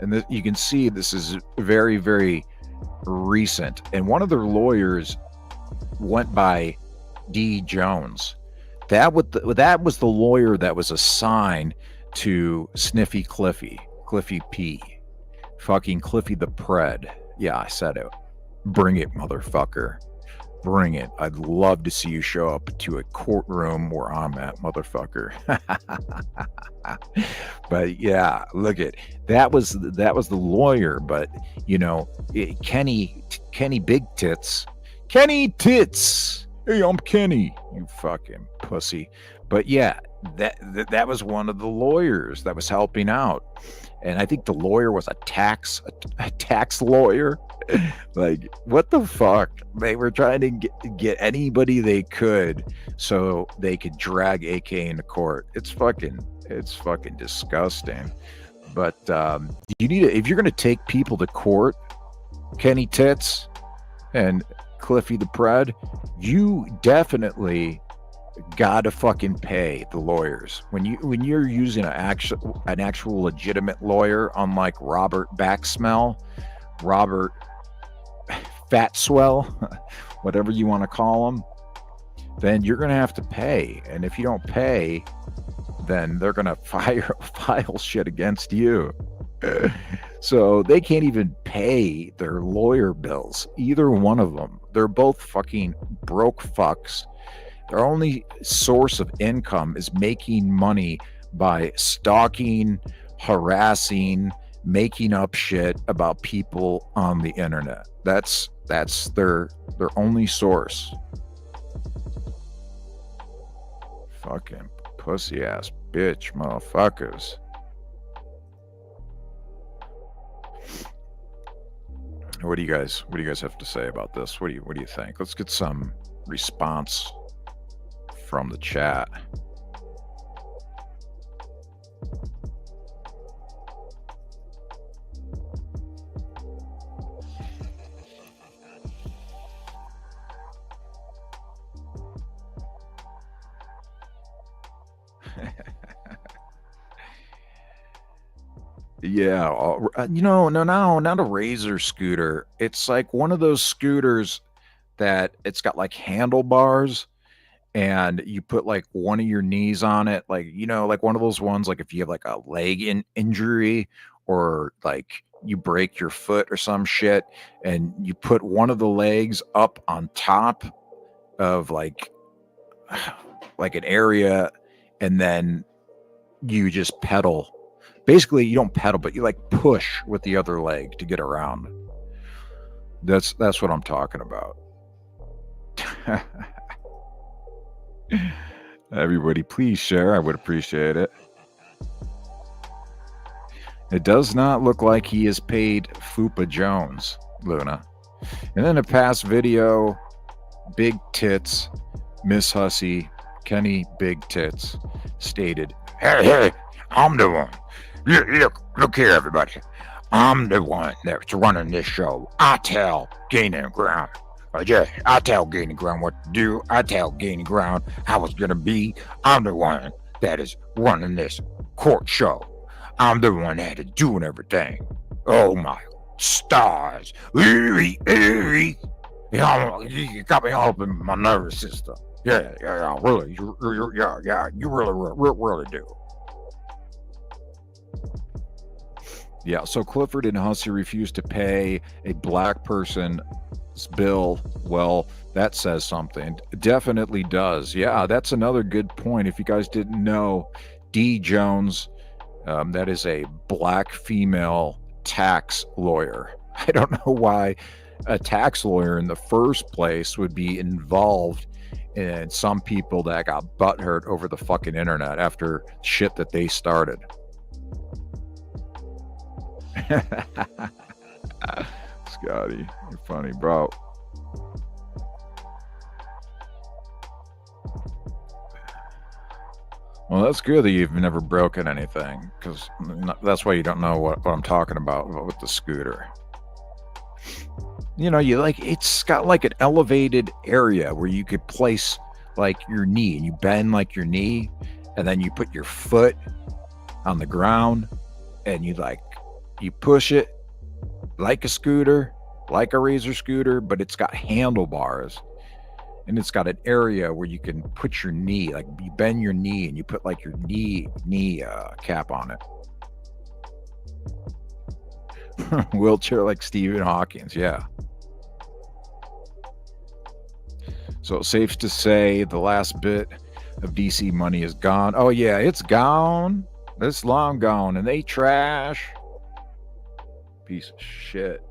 and you can see this is very, very recent. And one of their lawyers went by D. Jones. That was the lawyer that was assigned to Sniffy Cliffy P, fucking Cliffy the Pred. Yeah, I said it. Bring it, motherfucker. Bring it. I'd love to see you show up to a courtroom where I'm at, motherfucker. But yeah, look at that was the lawyer. But Kenny Big Tits, Kenny Tits. Hey, I'm Kenny. You fucking pussy. But yeah, that was one of the lawyers that was helping out. And I think the lawyer was a tax lawyer. Like, what the fuck? They were trying to get anybody they could so they could drag AK into court. It's fucking disgusting. But you need if you're going to take people to court, Kenny Tits and Cliffy the Pred, you definitely gotta fucking pay the lawyers. When you're using an actual legitimate lawyer, unlike Robert Backsmell, Robert Fatswell, whatever you want to call him, then you're gonna have to pay. And if you don't pay, then they're gonna file shit against you. So they can't even pay their lawyer bills, either one of them. They're both fucking broke fucks. Their only source of income is making money by stalking, harassing, making up shit about people on the internet. That's their only source. Fucking pussy ass bitch motherfuckers. What do you guys have to say about this? What do you think? Let's get some response from the chat. Yeah, not a Razor scooter. It's like one of those scooters that it's got like handlebars, and you put like one of your knees on it, like like one of those ones, like if you have like a leg injury, or like you break your foot or some shit, and you put one of the legs up on top of like an area, and then you just pedal. Basically, you don't pedal, but you like push with the other leg to get around. That's what I'm talking about. Everybody, please share. I would appreciate it. It does not look like he has paid Fupa Jones, Luna. And in a past video, Big Tits, Miss Hussey, Kenny Big Tits, stated, Hey, I'm the one. Look here, everybody. I'm the one that's running this show. I tell Gaining Ground. I tell Gaining Ground what to do. I tell Gaining Ground how it's going to be. I'm the one that is running this court show. I'm the one that is doing everything. Oh, my stars. You got me all up in my nervous system. Yeah, really. You really do. Yeah, so Clifford and Hussey refused to pay a black person's bill. Well, that says something. Definitely does. Yeah, that's another good point. If you guys didn't know, D. Jones, that is a black female tax lawyer. I don't know why a tax lawyer in the first place would be involved in some people that got butthurt over the fucking internet after shit that they started. Scotty, you're funny, bro. Well, that's good that you've never broken anything, because that's why you don't know what I'm talking about with the scooter. It's got like an elevated area where you could place like your knee, and you bend like your knee, and then you put your foot on the ground, and you push it like a scooter, like a Razor scooter, but it's got handlebars, and it's got an area where you can put your knee, like you bend your knee and you put like your knee cap on it. Wheelchair like Stephen Hawking's, yeah. So it's safe to say the last bit of DC money is gone. Oh yeah, it's gone. It's long gone, and they trash. Piece of shit.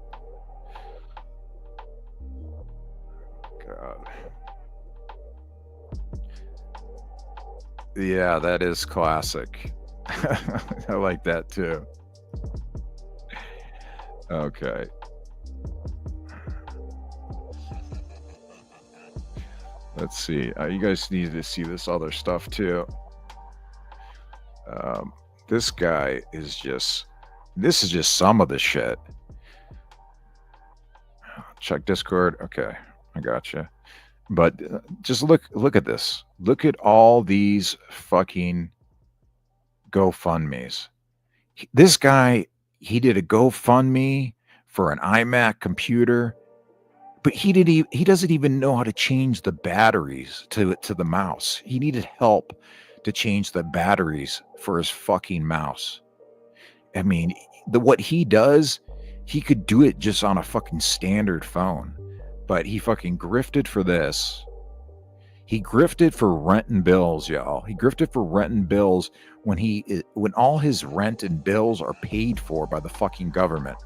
God. Yeah, that is classic. I like that too. Okay. Let's see. You guys need to see this other stuff too. This guy is just... This is just some of the shit. Check Discord. Okay, I gotcha. But just look at this. Look at all these fucking GoFundMes. This guy, he did a GoFundMe for an iMac computer, but he doesn't even know how to change the batteries to the mouse. He needed help to change the batteries for his fucking mouse. I mean, what he does, he could do it just on a fucking standard phone, but he fucking grifted for this. He grifted for rent and bills, y'all. He grifted for rent and bills when all his rent and bills are paid for by the fucking government,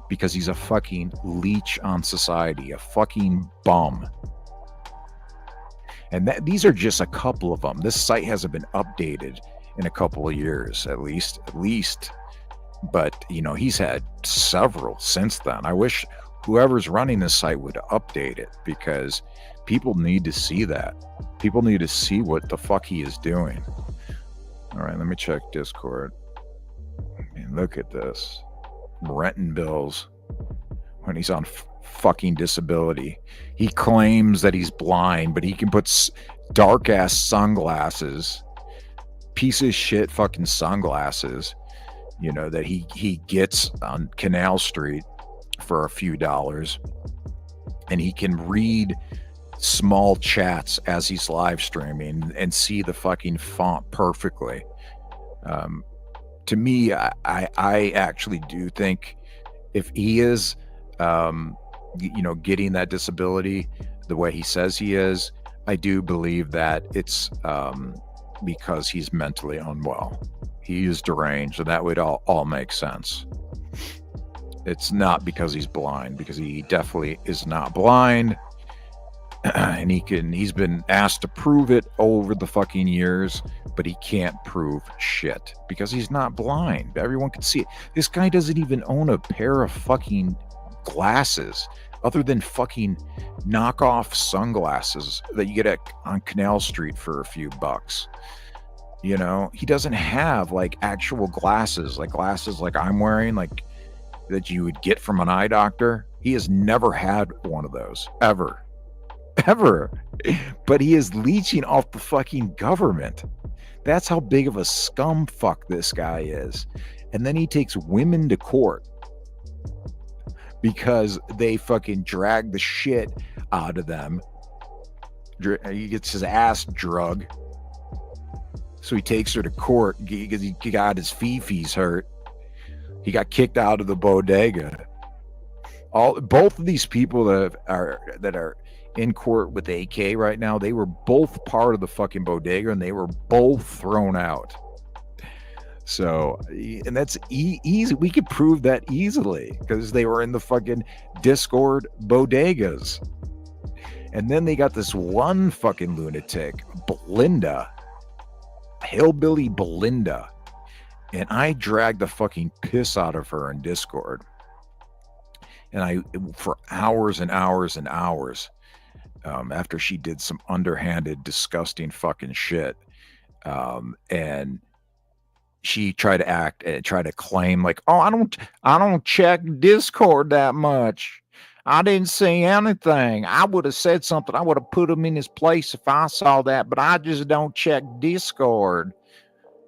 because he's a fucking leech on society, a fucking bum. And these are just a couple of them. This site hasn't been updated in a couple of years, at least. But, you know, he's had several since then. I wish whoever's running this site would update it, because people need to see that. People need to see what the fuck he is doing. All right, let me check Discord. And look at this. Rent and bills when he's on fucking disability. He claims that he's blind, but he can put dark ass sunglasses, piece of shit fucking sunglasses, you know, that he gets on Canal Street for a few dollars, and he can read small chats as he's live streaming and see the fucking font perfectly. To me, I actually do think if he is, you know, getting that disability the way he says he is, I do believe that it's because he's mentally unwell. He is deranged, and that would all make sense. It's not because he's blind, because he definitely is not blind. And he's been asked to prove it over the fucking years, but he can't prove shit because he's not blind. Everyone can see it. This guy doesn't even own a pair of fucking glasses other than fucking knockoff sunglasses that you get on Canal Street for a few bucks. You know, he doesn't have like actual glasses like I'm wearing, like that you would get from an eye doctor. He has never had one of those ever. But he is leeching off the fucking government. That's how big of a scum fuck this guy is. And then he takes women to court because they fucking drag the shit out of them. He gets his ass drug, so he takes her to court because he got his fees hurt. He got kicked out of the bodega. Both of these people that are in court with AK right now, they were both part of the fucking bodega, and they were both thrown out. So, and that's easy. We could prove that easily because they were in the fucking Discord bodegas. And then they got this one fucking lunatic, Belinda, hillbilly Belinda, and I dragged the fucking piss out of her in Discord. And for hours and hours and hours, after she did some underhanded, disgusting fucking shit. And she tried to claim like, oh, I don't check Discord that much. I didn't see anything. I would have said something. I would have put him in his place if I saw that, but I just don't check Discord.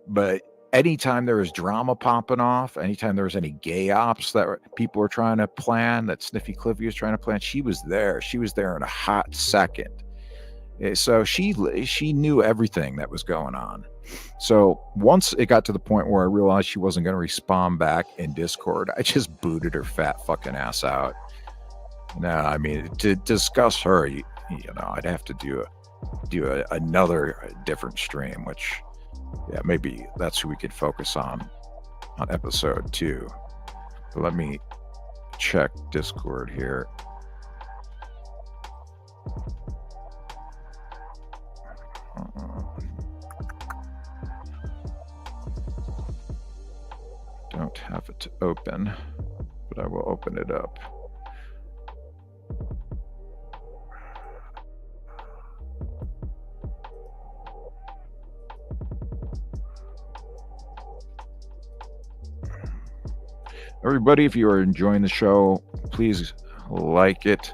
But anytime there was drama popping off, anytime there was any gay ops that people were trying to plan, that Sniffy Cliffy was trying to plan, she was there. She was there in a hot second. So she knew everything that was going on. So once it got to the point where I realized she wasn't going to respond back in Discord, I just booted her fat fucking ass out. No, I mean, to discuss her, you know, I'd have to do another different stream, which, yeah, maybe that's who we could focus on episode 2. But let me check Discord here. Don't have it open, but I will open it up. Everybody, if you are enjoying the show, please like it.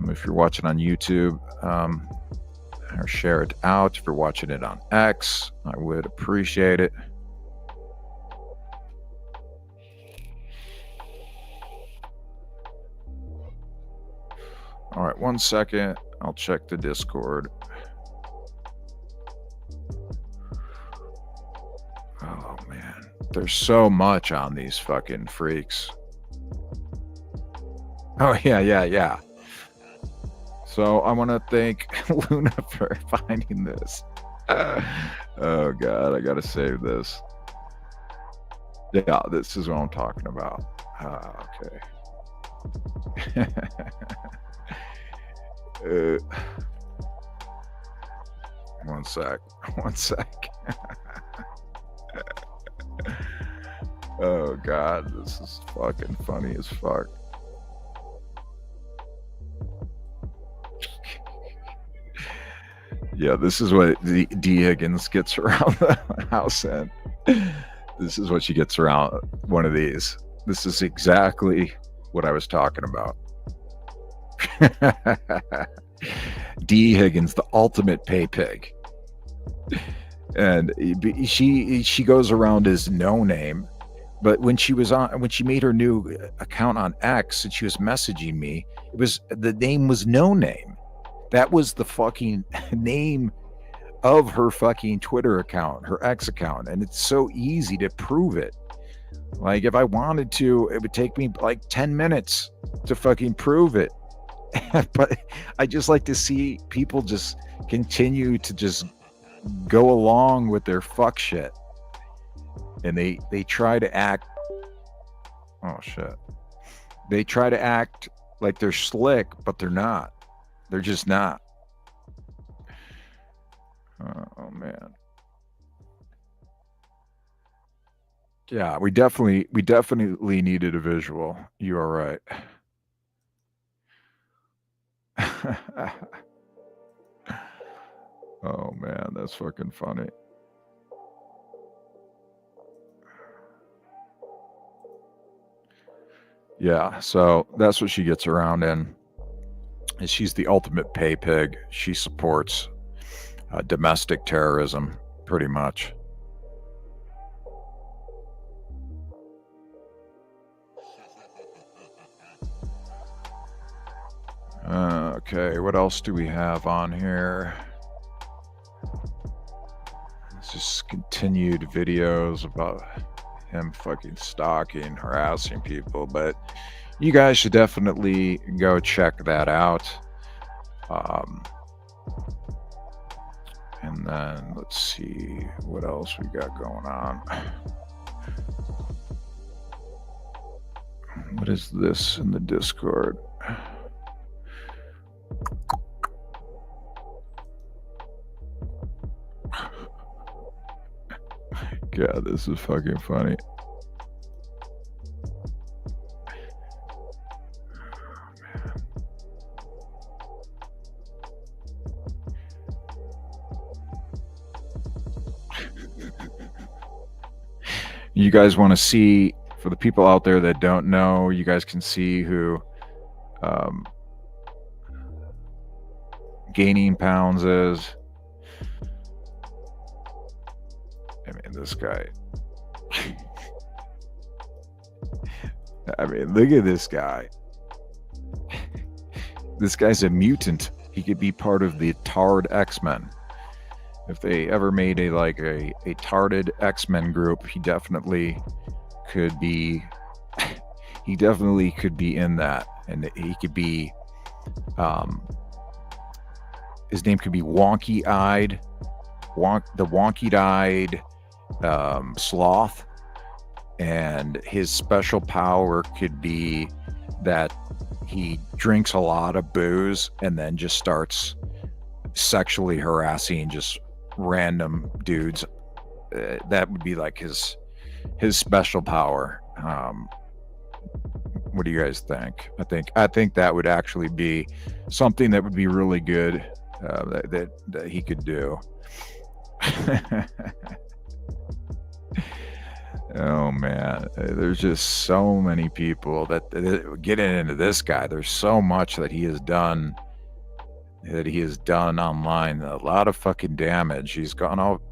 If you're watching on YouTube, or share it out. If you're watching it on X, I would appreciate it. All right, 1 second. I'll check the Discord. Oh, man. There's so much on these fucking freaks. Oh, yeah. So I want to thank Luna for finding this. Oh God, I gotta save this. Yeah, this is what I'm talking about. Okay. One sec. Oh God, this is fucking funny as fuck. Yeah, this is what D. Higgins gets around the house in. This is what she gets around one of these. This is exactly what I was talking about. D. Higgins, the ultimate pay pig. And she goes around as No Name, but when she made her new account on X and she was messaging me, the name was No Name. That was the fucking name of her fucking Twitter account, her X account, and it's so easy to prove it. Like, if I wanted to, it would take me like 10 minutes to fucking prove it. But I just like to see people just continue to just go along with their fuck shit. And they try to act, oh shit. They try to act like they're slick, but they're not. They're just not. Oh man. Yeah, we definitely needed a visual. You are right. Oh man, that's fucking funny. Yeah, so that's what she gets around in. And she's the ultimate pay pig. She supports domestic terrorism, pretty much. Okay, what else do we have on here? It's just continued videos about him fucking stalking, harassing people, but you guys should definitely go check that out. And then let's see what else we got going on. What is this in the Discord? God, this is fucking funny. You guys want to see, for the people out there that don't know, you guys can see who Gaining Pounds is. I mean, this guy. I mean, look at this guy. This guy's a mutant. He could be part of the Tard X-Men. If they ever made a Tarded X-Men group, he definitely could be. He definitely could be in that, and he could be. His name could be Wonky-Eyed, the Wonky-Eyed Sloth, and his special power could be that he drinks a lot of booze and then just starts sexually harassing just random dudes. That would be like his special power. What do you guys think? I think that would actually be something that would be really good, that he could do. Oh man, there's just so many people that getting into this guy. There's so much that he has done online. A lot of fucking damage. He's gone out,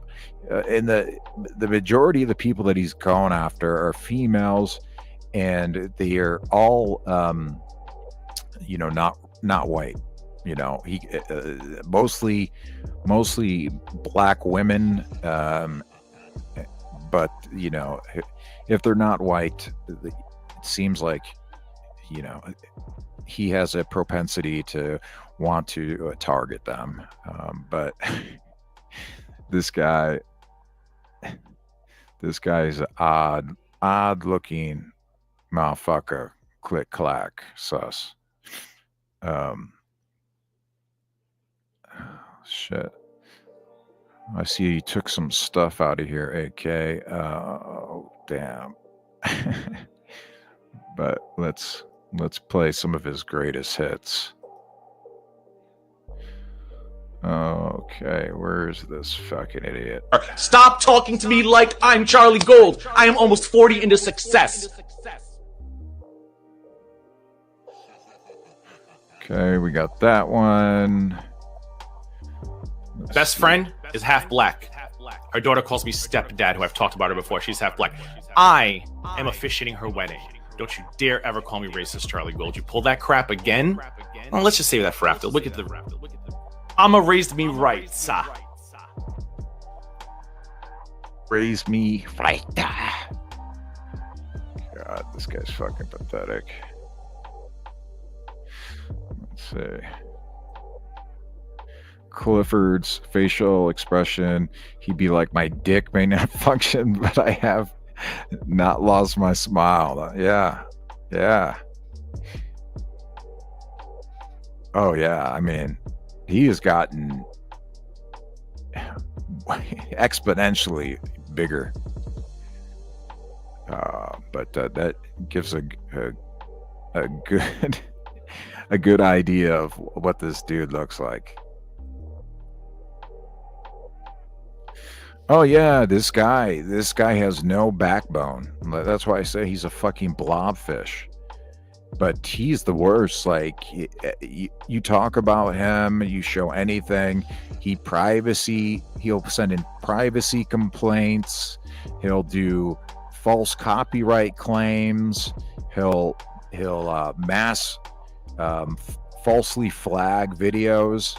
and the majority of the people that he's going after are females, and they are all not white. You know, he mostly black women, but you know, if they're not white, it seems like, you know, he has a propensity to want to target them. But this guy's an odd looking motherfucker. Click clack sus. Shit. I see he took some stuff out of here, AK. Oh, damn. But let's play some of his greatest hits. Okay, where's this fucking idiot? Stop talking to me like I'm Charlie Gold. I am almost 40 into success. Okay, we got that one. Best friend is half black. Her daughter calls me stepdad, who I've talked about her before. She's half black. I am officiating her wedding. Don't you dare ever call me racist, Charlie Gold. You pull that crap again? Well, let's just save that for after. Look at the... I'ma raised me right, sa. Raise me right. God, this guy's fucking pathetic. Let's see. Clifford's facial expression. He'd be like, my dick may not function, but I have not lost my smile. Yeah. Oh, yeah. I mean, he has gotten exponentially bigger. But that gives a good idea of what this dude looks like. Oh yeah, this guy has no backbone. That's why I say he's a fucking blobfish. But he's the worst. Like, you talk about him, you show anything, he'll send in privacy complaints, he'll do false copyright claims, he'll mass falsely flag videos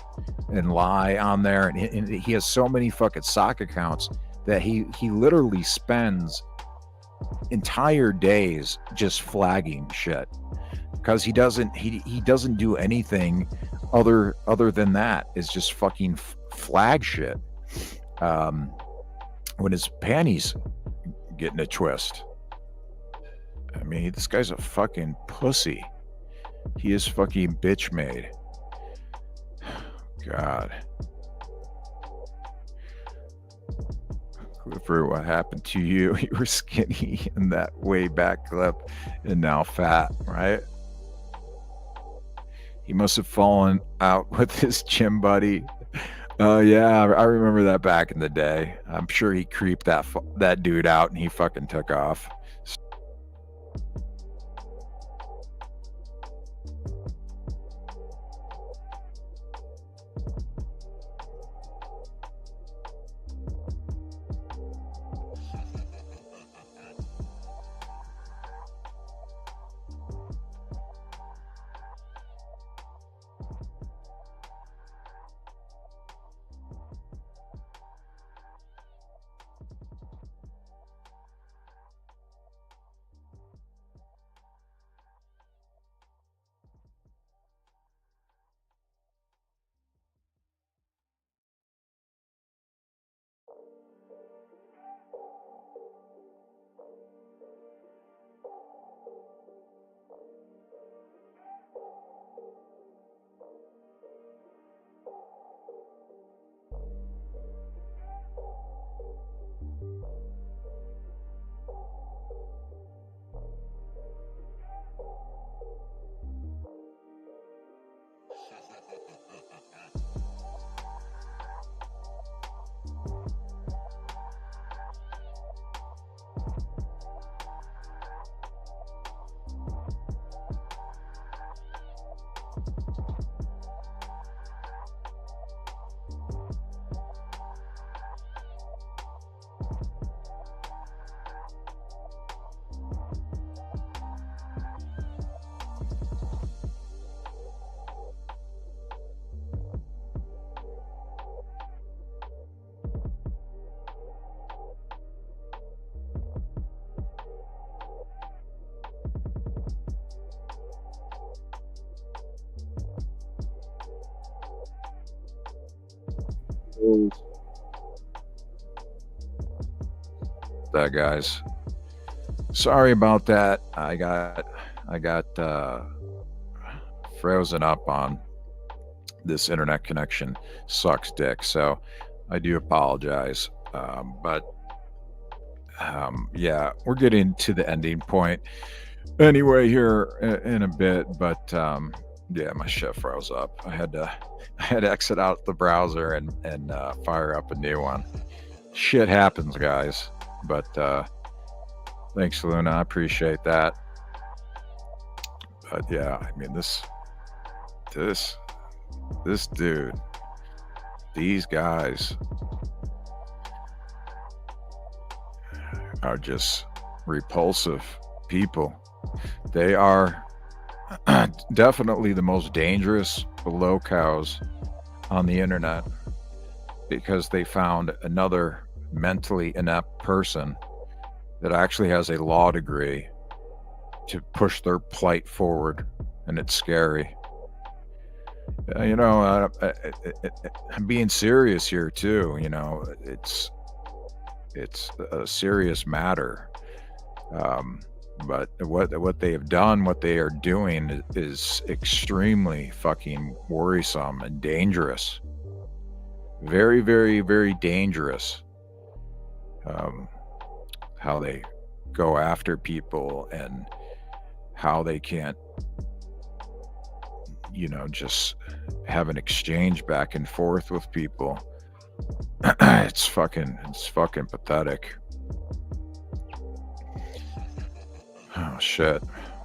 and lie on there, and he has so many fucking sock accounts that he literally spends entire days just flagging shit, because he doesn't do anything other than that. It's just fucking flag shit when his panties get in a twist. I mean, this guy's a fucking pussy. He is fucking bitch made. God. Clifford, what happened to you? You were skinny in that way back clip and now fat, right? He must have fallen out with his gym buddy. Oh yeah, I remember that back in the day. I'm sure he creeped that dude out and he fucking took off. That, guys. Sorry about that. I got frozen up on this internet connection. Sucks dick. So I do apologize. But yeah, we're getting to the ending point anyway here in a bit. But yeah, my shit froze up. I had to exit out the browser and fire up a new one. Shit happens, guys. But thanks, Luna. I appreciate that. But yeah, I mean, this dude, these guys are just repulsive people. They are definitely the most dangerous Lolcows on the internet, because they found another mentally inept person that actually has a law degree to push their plight forward, and it's scary. You know, I'm being serious here too. You know, it's a serious matter. But what they have done, what they are doing, is extremely fucking worrisome and dangerous. Very, very, very dangerous. How they go after people and how they can't, you know, just have an exchange back and forth with people. It's fucking pathetic. Oh shit.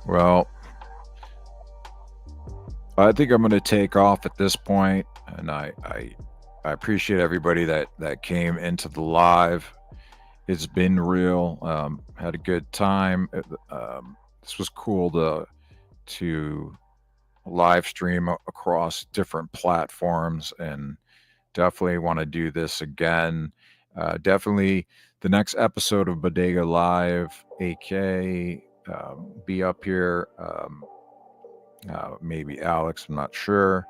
Well, I think I'm going to take off at this point, and I appreciate everybody that came into the live. It's been real. Had a good time. This was cool to live stream across different platforms, and definitely want to do this again. Definitely the next episode of Bodega Live, AK, be up here. Maybe Alex, I'm not sure.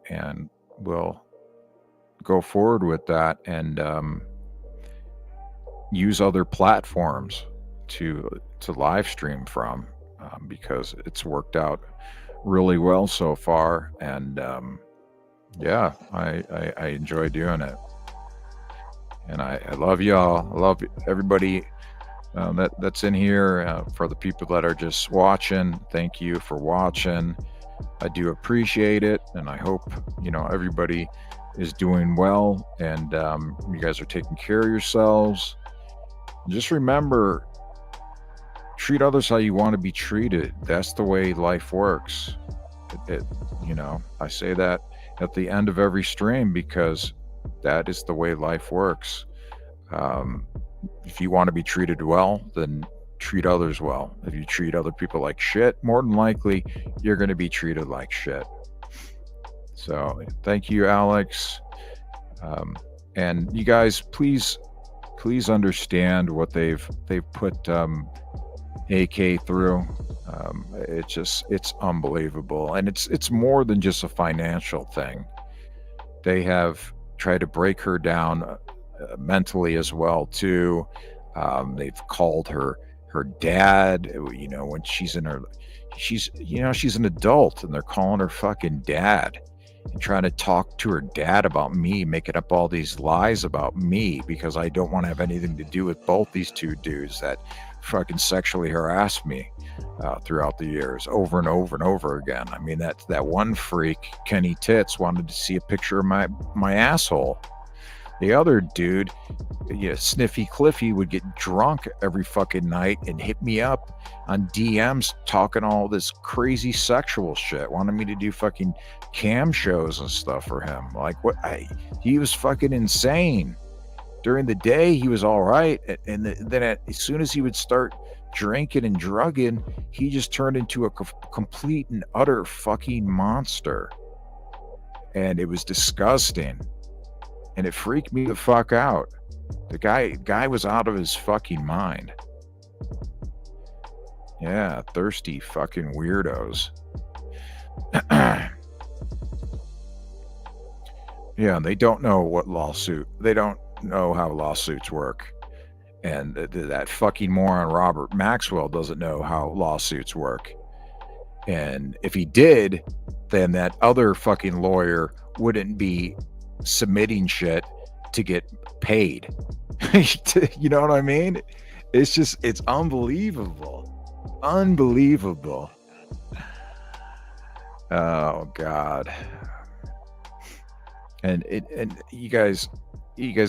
And we'll go forward with that and use other platforms to live stream from, because it's worked out really well so far. And yeah, I enjoy doing it. And I love y'all. I love everybody that's in here. For the people that are just watching, thank you for watching. I do appreciate it, and I hope, you know, everybody is doing well, and you guys are taking care of yourselves. Just remember, treat others how you want to be treated. That's the way life works. You know, I say that at the end of every stream because that is the way life works. If you want to be treated well, then treat others well. If you treat other people like shit, more than likely you're going to be treated like shit. So thank you, Alex. And you guys, please understand what they've put AK through. It's unbelievable, and it's more than just a financial thing. They have tried to break her down mentally as well too. They've called her dad, you know, when she's an adult, and they're calling her fucking dad and trying to talk to her dad about me, making up all these lies about me because I don't want to have anything to do with both these two dudes that fucking sexually harassed me throughout the years, over and over and over again. I mean, that one freak, Kenny Tits, wanted to see a picture of my asshole. The other dude, Sniffy Cliffy, would get drunk every fucking night and hit me up on DMs talking all this crazy sexual shit, wanted me to do fucking cam shows and stuff for him. Like, what? He was fucking insane. During the day, he was all right, and then as soon as he would start drinking and drugging, he just turned into a complete and utter fucking monster. And it was disgusting. And it freaked me the fuck out. The guy was out of his fucking mind. Yeah, thirsty fucking weirdos. Yeah, they don't know what lawsuit. They don't know how lawsuits work. And that fucking moron Robert Maxwell doesn't know how lawsuits work. And if he did, then that other fucking lawyer wouldn't be submitting shit to get paid. You know what I mean? It's just, it's unbelievable. Unbelievable. Oh God. And you guys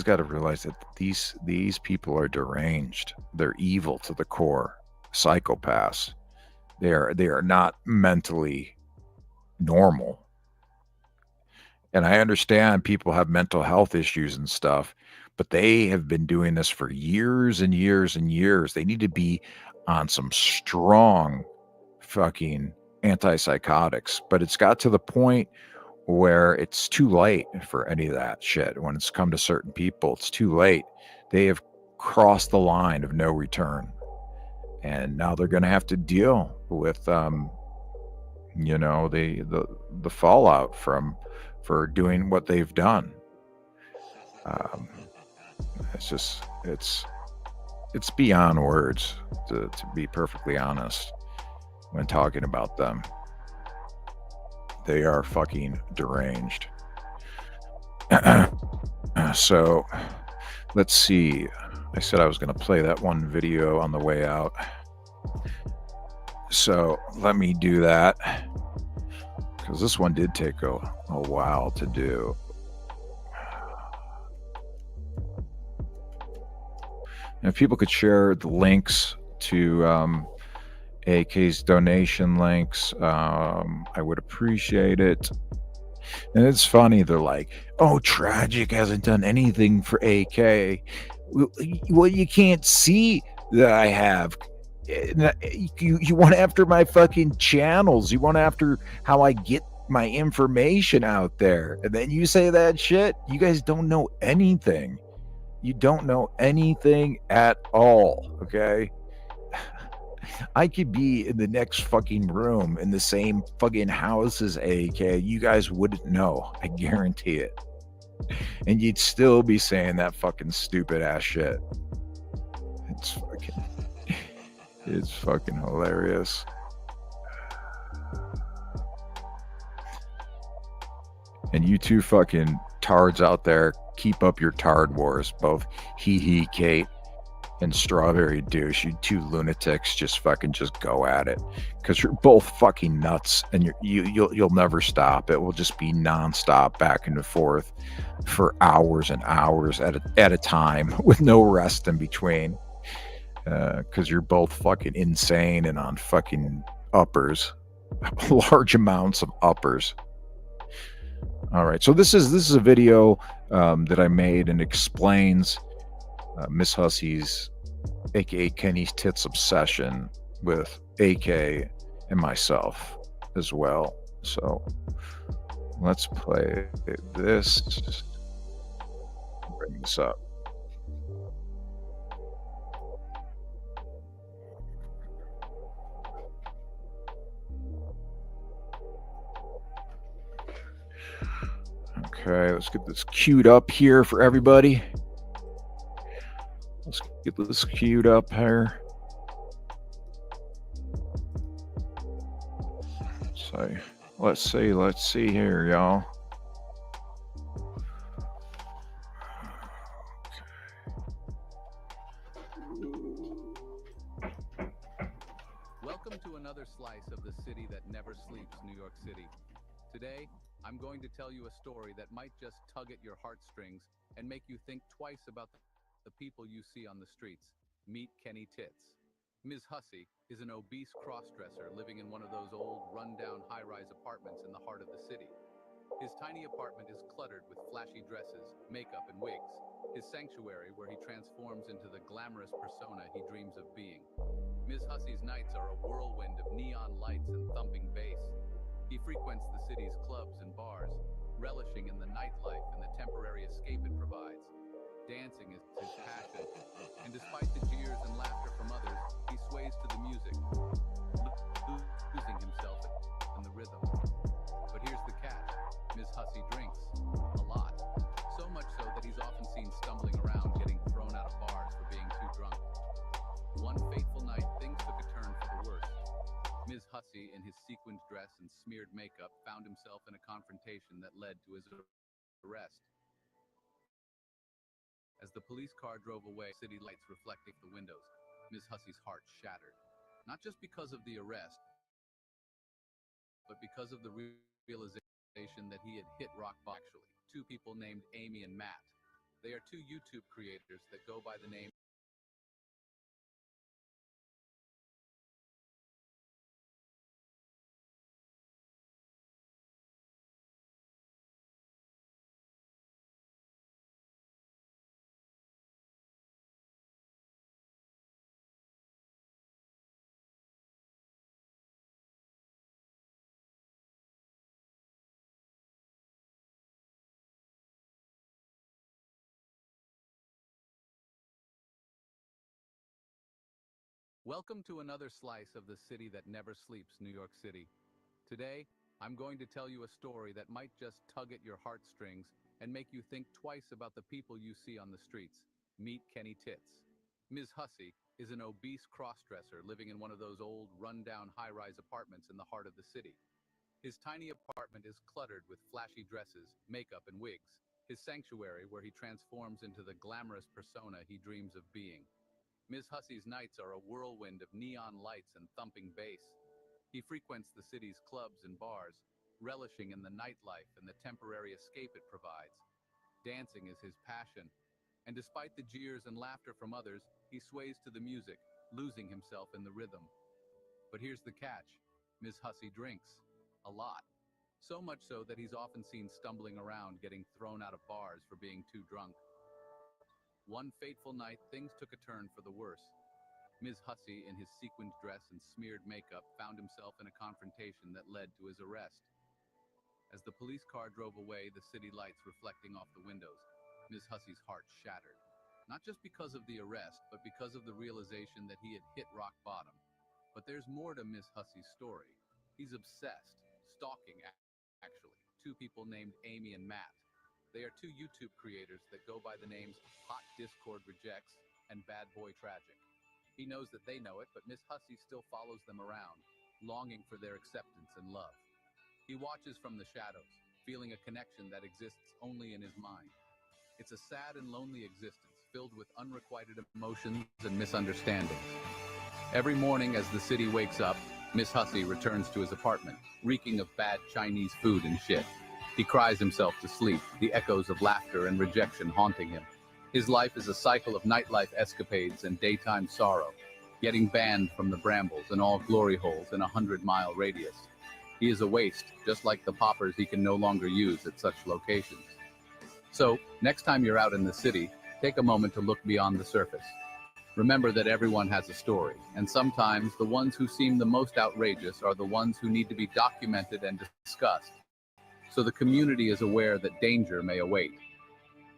got to realize that these people are deranged. They're evil to the core, psychopaths. They are not mentally normal. And I understand people have mental health issues and stuff, but they have been doing this for years and years and years. They need to be on some strong fucking antipsychotics, but it's got to the point where it's too late for any of that shit. When it's come to certain people, it's too late. They have crossed the line of no return, and now they're going to have to deal with you know, the fallout for doing what they've done. It's just it's beyond words, to be perfectly honest, when talking about them. They are fucking deranged. So let's see. I said I was going to play that one video on the way out. So let me do that, because this one did take a while to do. And if people could share the links to AK's donation links, I would appreciate it. And it's funny, they're like, oh, Tragic hasn't done anything for AK. Well, you can't see that I have. You want after my fucking channels. You want after how I get my information out there. And then you say that shit. You guys don't know anything. You don't know anything at all, okay? I could be in the next fucking room in the same fucking house as AK. You guys wouldn't know. I guarantee it. And you'd still be saying that fucking stupid ass shit. It's fucking hilarious. And you two fucking tards out there, keep up your tard wars. Both Hee Kate and Strawberry Douche, you two lunatics, just go at it, because you're both fucking nuts, and you'll never stop. It will just be nonstop, back and forth for hours and hours at a time, with no rest in between, because you're both fucking insane and on fucking uppers, large amounts of uppers. All right, so this is a video that I made, and explains Miss Hussey's, aka Kenny's Tits, obsession with AK and myself as well. So let's play this. Bring this up. Okay, let's get this queued up here for everybody. Let's get this queued up here. So let's see here, y'all. Welcome to another slice of the city that never sleeps, New York City. Today, I'm going to tell you a story that might just tug at your heartstrings and make you think twice about the people you see on the streets. Meet Kenny Tits. Ms. Hussey is an obese crossdresser living in one of those old, run-down high-rise apartments in the heart of the city. His tiny apartment is cluttered with flashy dresses, makeup, and wigs. His sanctuary where he transforms into the glamorous persona he dreams of being. Ms. Hussey's nights are a whirlwind of neon lights and thumping bass. He frequents the city's clubs and bars, relishing in the nightlife and the temporary escape it provides. Dancing is his passion, and despite the jeers and laughter from others, he sways to the music, losing himself in the rhythm. But here's the catch: Ms. Hussey drinks a lot. Hussey, in his sequined dress and smeared makeup, found himself in a confrontation that led to his arrest. As the police car drove away, city lights reflecting the windows, Ms. Hussey's heart shattered. Not just because of the arrest, but because of the realization that he had hit rock bottom. Actually, two people named Amy and Matt. They are two YouTube creators that go by the name Welcome to another slice of the city that never sleeps, New York City. Today, I'm going to tell you a story that might just tug at your heartstrings and make you think twice about the people you see on the streets. Meet Kenny Tits. Ms. Hussey is an obese crossdresser living in one of those old, run-down high-rise apartments in the heart of the city. His tiny apartment is cluttered with flashy dresses, makeup, and wigs. His sanctuary where he transforms into the glamorous persona he dreams of being. Ms. Hussey's nights are a whirlwind of neon lights and thumping bass. He frequents the city's clubs and bars, relishing in the nightlife and the temporary escape it provides. Dancing is his passion, and despite the jeers and laughter from others, he sways to the music, losing himself in the rhythm. But here's the catch. Ms. Hussey drinks. A lot. So much so that he's often seen stumbling around, getting thrown out of bars for being too drunk. One fateful night, things took a turn for the worse. Ms. Hussey, in his sequined dress and smeared makeup, found himself in a confrontation that led to his arrest. As the police car drove away, the city lights reflecting off the windows, Ms. Hussey's heart shattered. Not just because of the arrest, but because of the realization that he had hit rock bottom. But there's more to Ms. Hussey's story. He's obsessed, stalking, actually, two people named Amy and Matt. They are two YouTube creators that go by the names Hot Discord Rejects and Bad Boy Tragic. He knows that they know it, but Miss Hussey still follows them around, longing for their acceptance and love. He watches from the shadows, feeling a connection that exists only in his mind. It's a sad and lonely existence, filled with unrequited emotions and misunderstandings. Every morning as the city wakes up, Miss Hussey returns to his apartment, reeking of bad Chinese food and shit. He cries himself to sleep, the echoes of laughter and rejection haunting him. His life is a cycle of nightlife escapades and daytime sorrow, getting banned from the brambles and all glory holes in a 100-mile radius. He is a waste, just like the poppers he can no longer use at such locations. So, next time you're out in the city, take a moment to look beyond the surface. Remember that everyone has a story, and sometimes the ones who seem the most outrageous are the ones who need to be documented and discussed, so the community is aware that danger may await.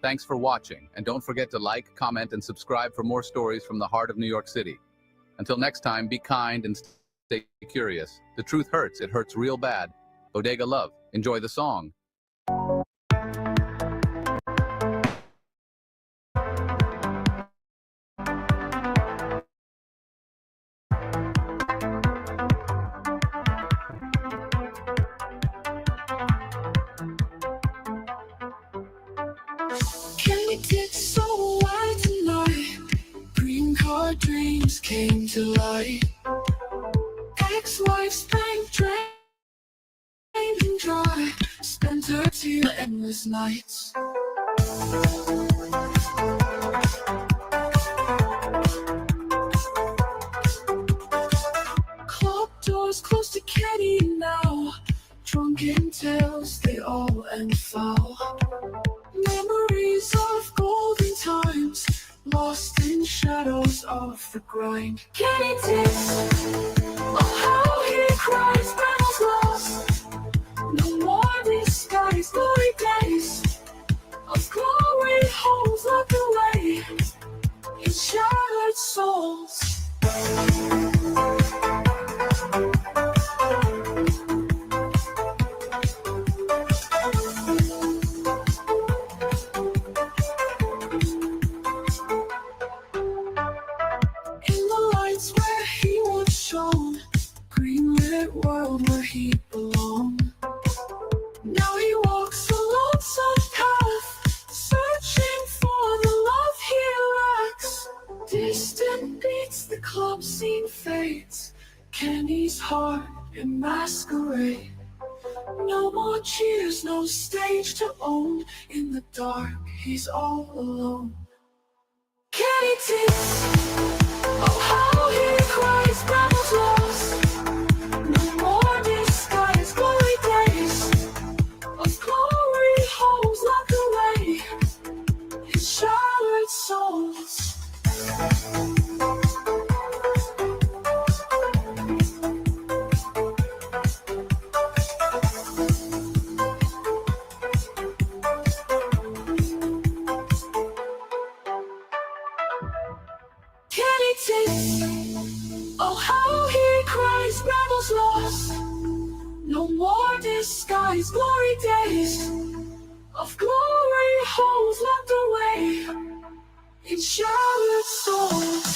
Thanks for watching, and don't forget to like, comment, and subscribe for more stories from the heart of New York City. Until next time, be kind and stay curious. The truth hurts, it hurts real bad. Bodega Love, enjoy the song. Candy tits so white tonight. Green card dreams came to light. Ex-wife's bank drained and dry. Spent her tear endless nights. Club doors close to Kenny now. Drunken tales, they all end foul. Memories of golden times, lost in shadows of the grind. Kenny Tits, oh how he cries, battles lost. No more disguise, glory days of glory holes locked away in shattered souls. world where he belonged. Now he walks a lonesome path, searching for the love he lacks. Distant beats, the club scene fades, Kenny's heart in masquerade. No more cheers, no stage to own. In the dark, he's all alone. Kenny Tits, oh how he cries, battles lost. No more disguise, glory days of glory, homes locked away. His shattered souls. Kenny Tits, oh how he cries, battles lost. No more disguise, glory days of glory, homes locked away in shattered souls.